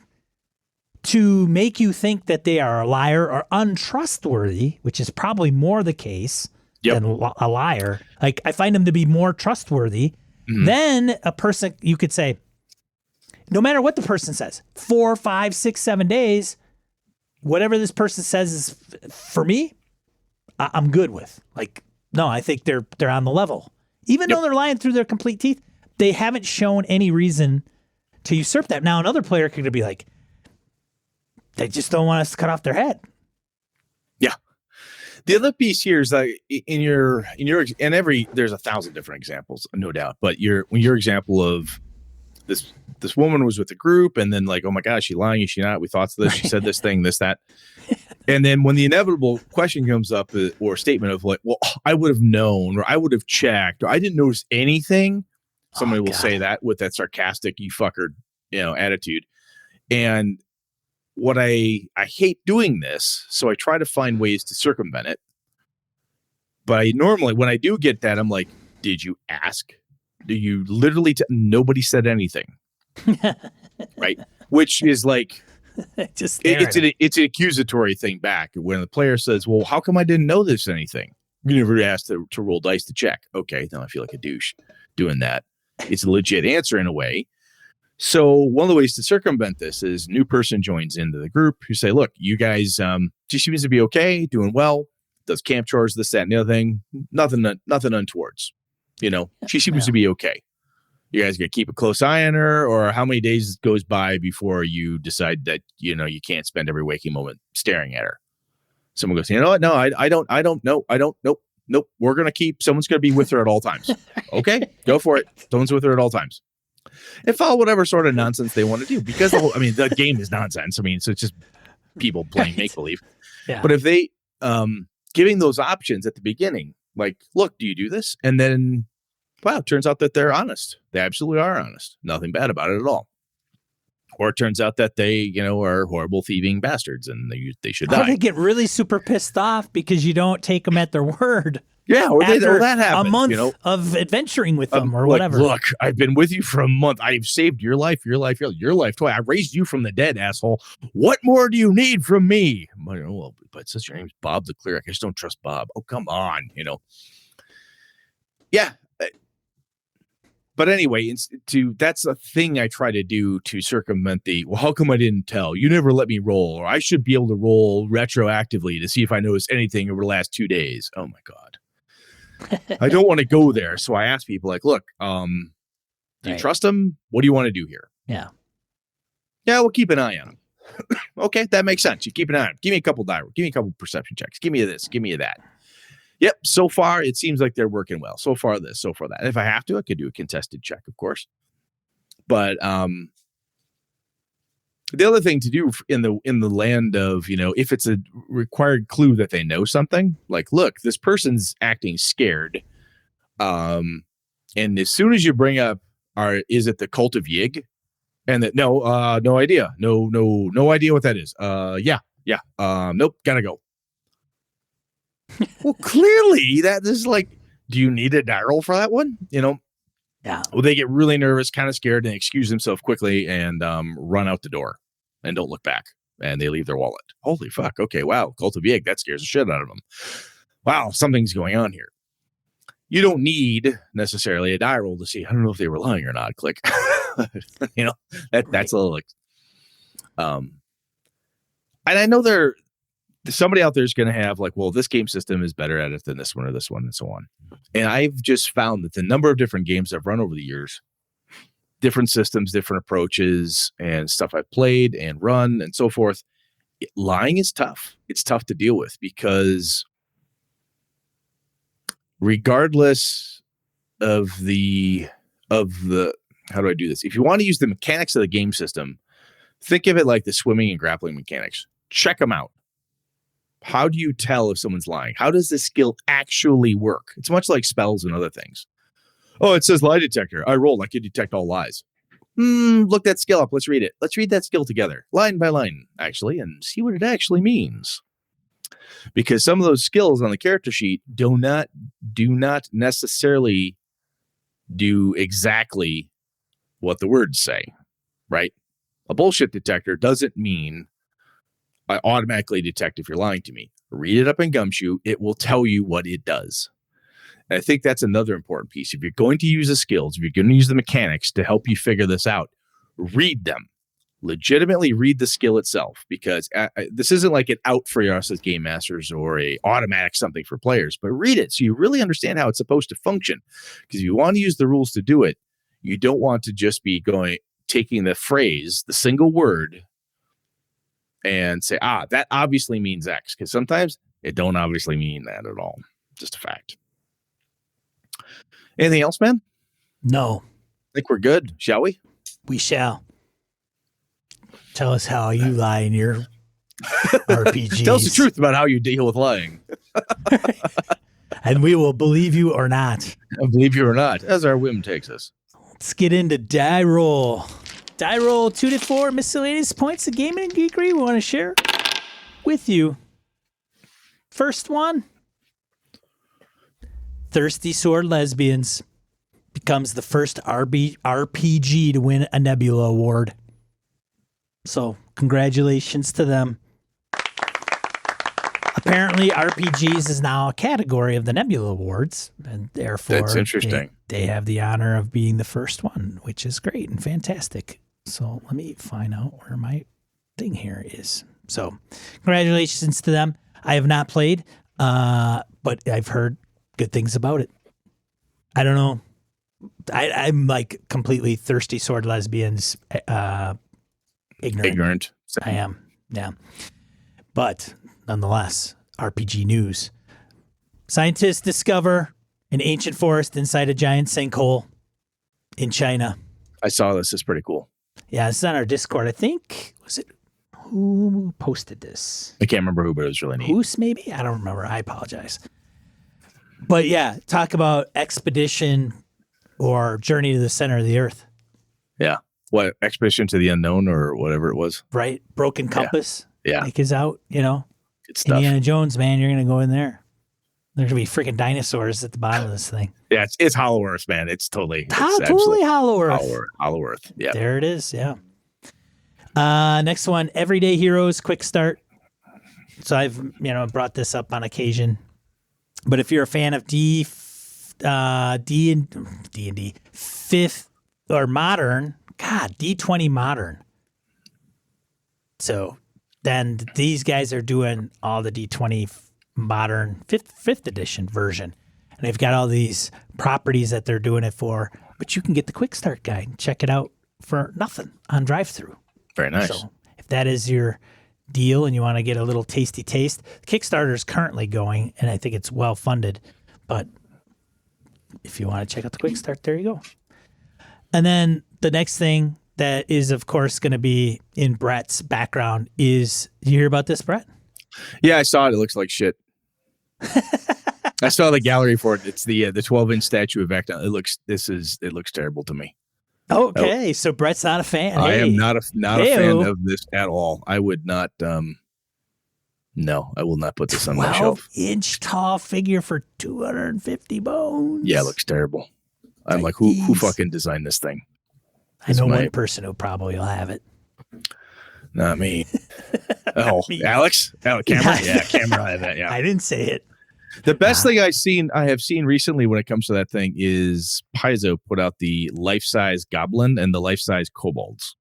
to make you think that they are a liar or untrustworthy, which is probably more the case than a liar. Like, I find them to be more trustworthy than a person. You could say, no matter what the person says, 4, 5, 6, 7 days, whatever this person says is for me, I'm good with. Like, no, I think they're on the level. Even though they're lying through their complete teeth, they haven't shown any reason to usurp that. Now, another player could be like, they just don't want us to cut off their head. Yeah. The other piece here is that there's 1,000 different examples, no doubt. But your example of this woman was with a group, and then like, oh my gosh, she lying? Is she not? We thought this. She said this thing, this, that. And then when the inevitable question comes up, or statement of like, well, I would have known, or I would have checked, or I didn't notice anything. Somebody will say that with that sarcastic, you fucker, attitude. And what I hate doing this, so I try to find ways to circumvent it. But I normally, when I do get that, I'm like, did you ask? Do you literally, nobody said anything. Right. Which is like, it's an accusatory thing back when the player says, well, how come I didn't know this anything? You never asked to roll dice to check. Okay. Then I feel like a douche doing that. It's a legit answer in a way. So one of the ways to circumvent this is new person joins into the group. You say, look, you guys, she seems to be okay, doing well, does camp chores, this, that, and the other thing. Nothing untowards. She seems to be okay. You guys gonna keep a close eye on her, or how many days goes by before you decide that, you can't spend every waking moment staring at her? Someone goes, you know what? No, I don't know. Nope. We're going to someone's going to be with her at all times. Okay, go for it. Someone's with her at all times. And follow whatever sort of nonsense they want to do, because the game is nonsense. So it's just people playing make believe. Yeah. But if they giving those options at the beginning, like, look, do you do this? And then, wow, it turns out that they're honest. They absolutely are honest. Nothing bad about it at all. Or it turns out that they, are horrible thieving bastards and they should die. Or they get really super pissed off because you don't take them at their word. Yeah, or that happens. A month of adventuring with them or whatever. Look, I've been with you for a month. I've saved your life twice. I raised you from the dead, asshole. What more do you need from me? Well, but since your name's Bob the Cleric, I just don't trust Bob. Oh, come on, Yeah. But anyway, that's a thing I try to do to circumvent well, how come I didn't tell? You never let me roll, or I should be able to roll retroactively to see if I notice anything over the last 2 days. Oh my God. I don't want to go there. So I ask people like, look, do you trust him? What do you want to do here? Yeah. Yeah, we'll keep an eye on him. Okay, that makes sense. You keep an eye on him. Give me a couple die rolls. Give me a couple perception checks. Give me this. Give me that. Yep. So far, it seems like they're working well. So far this, so far that. And if I have to, I could do a contested check, of course. But the other thing to do in the land of, if it's a required clue that they know something, like, look, this person's acting scared. And as soon as you bring up, is it the Cult of Yig? And that, no idea. No idea what that is. Yeah. Nope. Gotta go. Well, clearly that is like, do you need a die roll for that one? Yeah. Well, they get really nervous, kind of scared, and excuse themselves quickly and run out the door and don't look back. And they leave their wallet. Holy fuck. Okay. Wow. Cult of Yig. That scares the shit out of them. Wow. Something's going on here. You don't need necessarily a die roll to see. I don't know if they were lying or not. Click. That's a little like, and I know somebody out there is going to have like, well, this game system is better at it than this one or this one and so on. And I've just found that the number of different games I've run over the years, different systems, different approaches and stuff I've played and run and so forth, lying is tough. It's tough to deal with because regardless of how do I do this? If you want to use the mechanics of the game system, think of it like the swimming and grappling mechanics. Check them out. How do you tell if someone's lying? How does this skill actually work? It's much like spells and other things. Oh, it says lie detector. I rolled. I can detect all lies. Look that skill up. Let's read it. Let's read that skill together, line by line, actually, and see what it actually means. Because some of those skills on the character sheet do not necessarily do exactly what the words say, right? A bullshit detector doesn't mean I automatically detect if you're lying to me. Read it up in Gumshoe. It will tell you what it does. And I think that's another important piece. If you're going to use the skills, if you're going to use the mechanics to help you figure this out, read them. Legitimately read the skill itself, because this isn't like an out for us as game masters or a automatic something for players, but read it so you really understand how it's supposed to function. Because if you want to use the rules to do it, you don't want to just be taking the phrase, the single word, and say, that obviously means X, because sometimes it don't obviously mean that at all. Just a fact. Anything else, man? No. I think we're good, shall we? We shall. Tell us how you lie in your RPGs. Tell us the truth about how you deal with lying. And we will believe you or not. I believe you or not, as our whim takes us. Let's get into die roll. Die roll 2 to 4 miscellaneous points of gaming and geekery we want to share with you. First one. Thirsty Sword Lesbians becomes the first RPG to win a Nebula Award. So, congratulations to them. Apparently, RPGs is now a category of the Nebula Awards, and therefore that's interesting. They have the honor of being the first one, which is great and fantastic. So, let me find out where my thing here is. So, congratulations to them. I have not played, but I've heard good things about it. I don't know. I'm like completely Thirsty Sword Lesbians ignorant. I am, yeah. But nonetheless, RPG news. Scientists discover an ancient forest inside a giant sinkhole in China. I saw this. It's pretty cool. Yeah, this is on our Discord. I think, was it, who posted this? I can't remember who, but it was really neat. Hoos, maybe? I don't remember. I apologize. But yeah, talk about expedition or journey to the center of the earth. Yeah. What, Expedition to the Unknown or whatever it was? Right. Broken Compass. Yeah. Like is out, Good stuff. Indiana Jones, man, you're going to go in there. There's going to be freaking dinosaurs at the bottom of this thing. Yeah, it's Hollow Earth, man. It's totally Hollow Earth. Hollow Earth. Yeah. There it is. Yeah. Next one, Everyday Heroes Quick Start. So I've, brought this up on occasion. But if you're a fan of D&D, fifth or modern, D20 modern. So then these guys are doing all the D20 modern fifth edition version. And they've got all these properties that they're doing it for, but you can get the quick start guide and check it out for nothing on drive-through. Very nice. So if that is your deal and you want to get a little tasty taste, Kickstarter is currently going, and I think it's well funded. But if you want to check out the quick start, there you go. And then the next thing that is, of course, going to be in Brett's background is, you hear about this, Brett? Yeah, I saw it. It looks like shit. I saw the gallery for it. It's the 12-inch statue of Vecna. It looks terrible to me. Okay, so Brett's not a fan. I am not a fan of this at all. I would not. No, I will not put this on my shelf. 12-inch tall figure for 250 bones. Yeah, it looks terrible. I'm like, who fucking designed this thing? I know one person who probably will have it. Not me. Oh, Alex? Oh, Cameron? Yeah, Cameron will have that. Yeah, I didn't say it. The best thing I have seen recently when it comes to that thing is Paizo put out the life-size goblin and the life-size kobolds.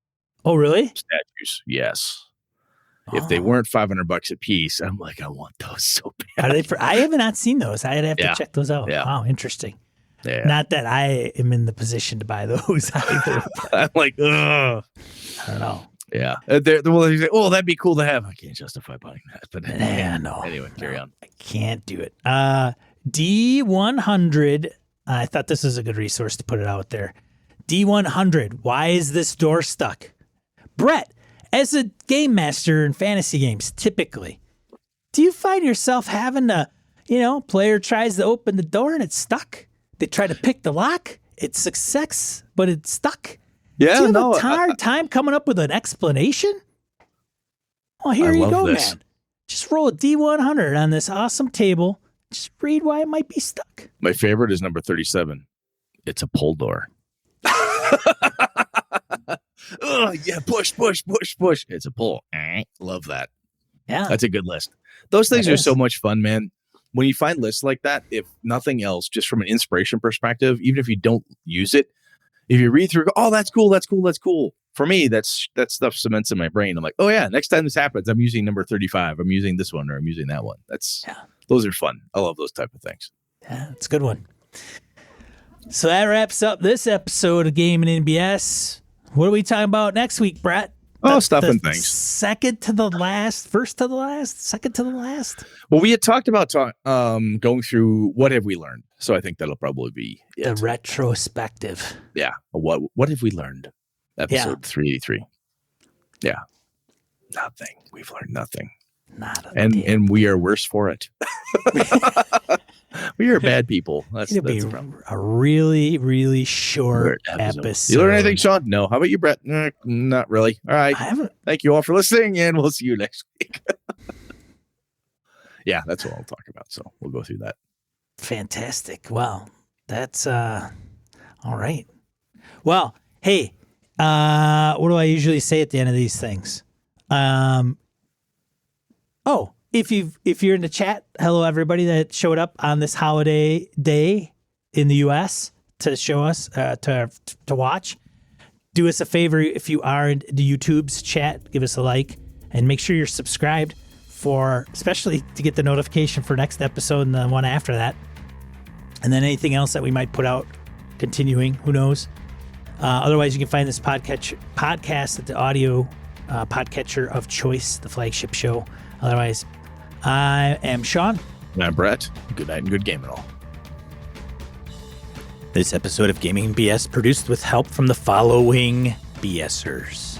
Oh, really? Statues, yes. If they weren't $500 a piece, I'm like, I want those so bad. Are they? I have not seen those. I'd have to check those out. Yeah. Wow, interesting. Yeah. Not that I am in the position to buy those either. I'm like, ugh. I don't know. Yeah. Well, that'd be cool to have. I can't justify buying that. But no. Anyway, carry on. I can't do it. D100. I thought this was a good resource to put it out there. D100. Why is this door stuck? Brett, as a game master in fantasy games, typically, do you find yourself having to, player tries to open the door and it's stuck? They try to pick the lock. It's success, but it's stuck. Yeah, do you have a hard time coming up with an explanation? Well, here you go, man. Just roll a D100 on this awesome table. Just read why it might be stuck. My favorite is number 37. It's a pull door. Oh, yeah, push. It's a pull. Love that. Yeah. That's a good list. Those things That are is. so much fun, man. When you find lists like that, if nothing else, just from an inspiration perspective, even if you don't use it, if you read through, oh, that's cool. For me, that stuff cements in my brain. I'm like, oh yeah, next time this happens, I'm using number 35. I'm using this one or I'm using that one. Those are fun. I love those type of things. Yeah, it's a good one. So that wraps up this episode of Gaming NBS. What are we talking about next week, Brett? Stuff and things. Second to the last, first to the last, second to the last. Well, we had talked about going through what have we learned. So I think that'll probably be The retrospective. Yeah. What have we learned? Episode 383. Yeah. Nothing. We've learned nothing. And we are worse for it. We are bad people. It'll be a really, really short episode. You learn anything, Sean? No. How about you, Brett? Not really. All right. Thank you all for listening, and we'll see you next week. Yeah, that's what I'll talk about. So we'll go through that. Fantastic. Well, that's all right. Well, hey, what do I usually say at the end of these things? If you're in the chat, hello everybody that showed up on this holiday day in the US to show us to watch. Do us a favor if you are in the YouTube's chat, give us a like and make sure you're subscribed especially to get the notification for next episode and the one after that. And then anything else that we might put out continuing, who knows? Otherwise, you can find this podcast at the audio podcatcher of choice, the flagship show. Otherwise, I am Sean. And I'm Brett. Good night and good gaming all. This episode of Gaming BS produced with help from the following BSers.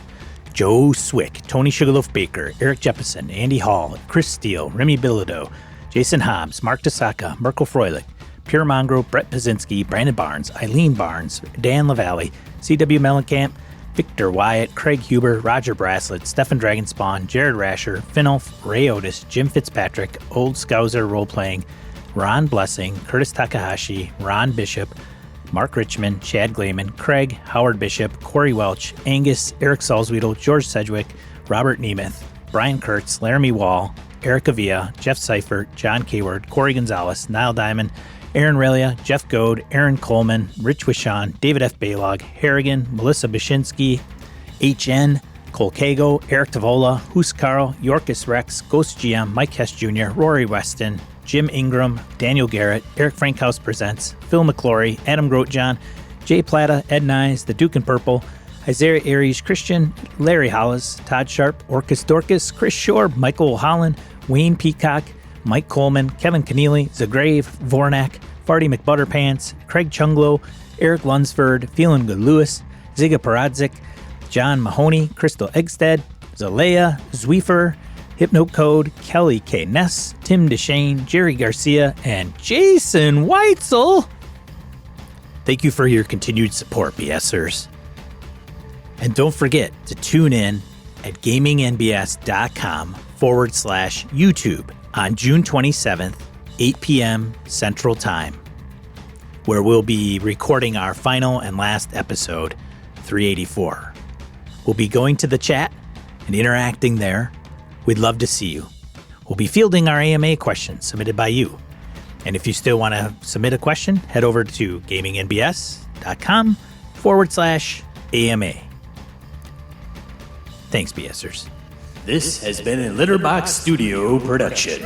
Joe Swick, Tony Sugarloaf Baker, Eric Jeppesen, Andy Hall, Chris Steele, Remy Bilodeau, Jason Hobbs, Mark Tasaka, Merkel Froelich, Pierre Mongro, Brett Pazinski, Brandon Barnes, Eileen Barnes, Dan LaValle, C.W. Mellencamp, Victor Wyatt, Craig Huber, Roger Braslett, Stefan Dragonspawn, Jared Rasher, Finnulf, Ray Otis, Jim Fitzpatrick, Old Scouser Roleplaying, Ron Blessing, Curtis Takahashi, Ron Bishop, Mark Richmond, Chad Glayman, Craig, Howard Bishop, Corey Welch, Angus, Eric Salzwedel, George Sedgwick, Robert Nemeth, Brian Kurtz, Laramie Wall, Eric Avia, Jeff Seifert, John Kayward, Corey Gonzalez, Niall Diamond, Aaron Relia, Jeff Goad, Aaron Coleman, Rich Wishon, David F. Baylog, Harrigan, Melissa Bashinsky, HN, Cole Kago, Eric Tavola, Hoos Carl, Yorkus Rex, Ghost GM, Mike Hess Jr., Rory Weston, Jim Ingram, Daniel Garrett, Eric Frankhouse Presents, Phil McClory, Adam Grotjohn, Jay Plata, Ed Nyes, The Duke and Purple, Isaiah Aries Christian, Larry Hollis, Todd Sharp, Orcus Dorcas, Chris Shore, Michael Holland, Wayne Peacock, Mike Coleman, Kevin Keneally, Zagrave, Vornak, Farty McButterpants, Craig Chunglo, Eric Lunsford, Feeling Good Lewis, Ziga Paradzik, John Mahoney, Crystal Eggstead, Zalea, Zwiefer, Hypnocode, Kelly K. Ness, Tim DeShane, Jerry Garcia, and Jason Weitzel. Thank you for your continued support, BSers. And don't forget to tune in at gamingnbs.com/YouTube on June 27th, 8 p.m. Central Time, where we'll be recording our final and last episode, 384. We'll be going to the chat and interacting there. We'd love to see you. We'll be fielding our AMA questions submitted by you. And if you still want to submit a question, head over to gamingnbs.com/AMA. Thanks, BSers. This has been a Litterbox Studio production.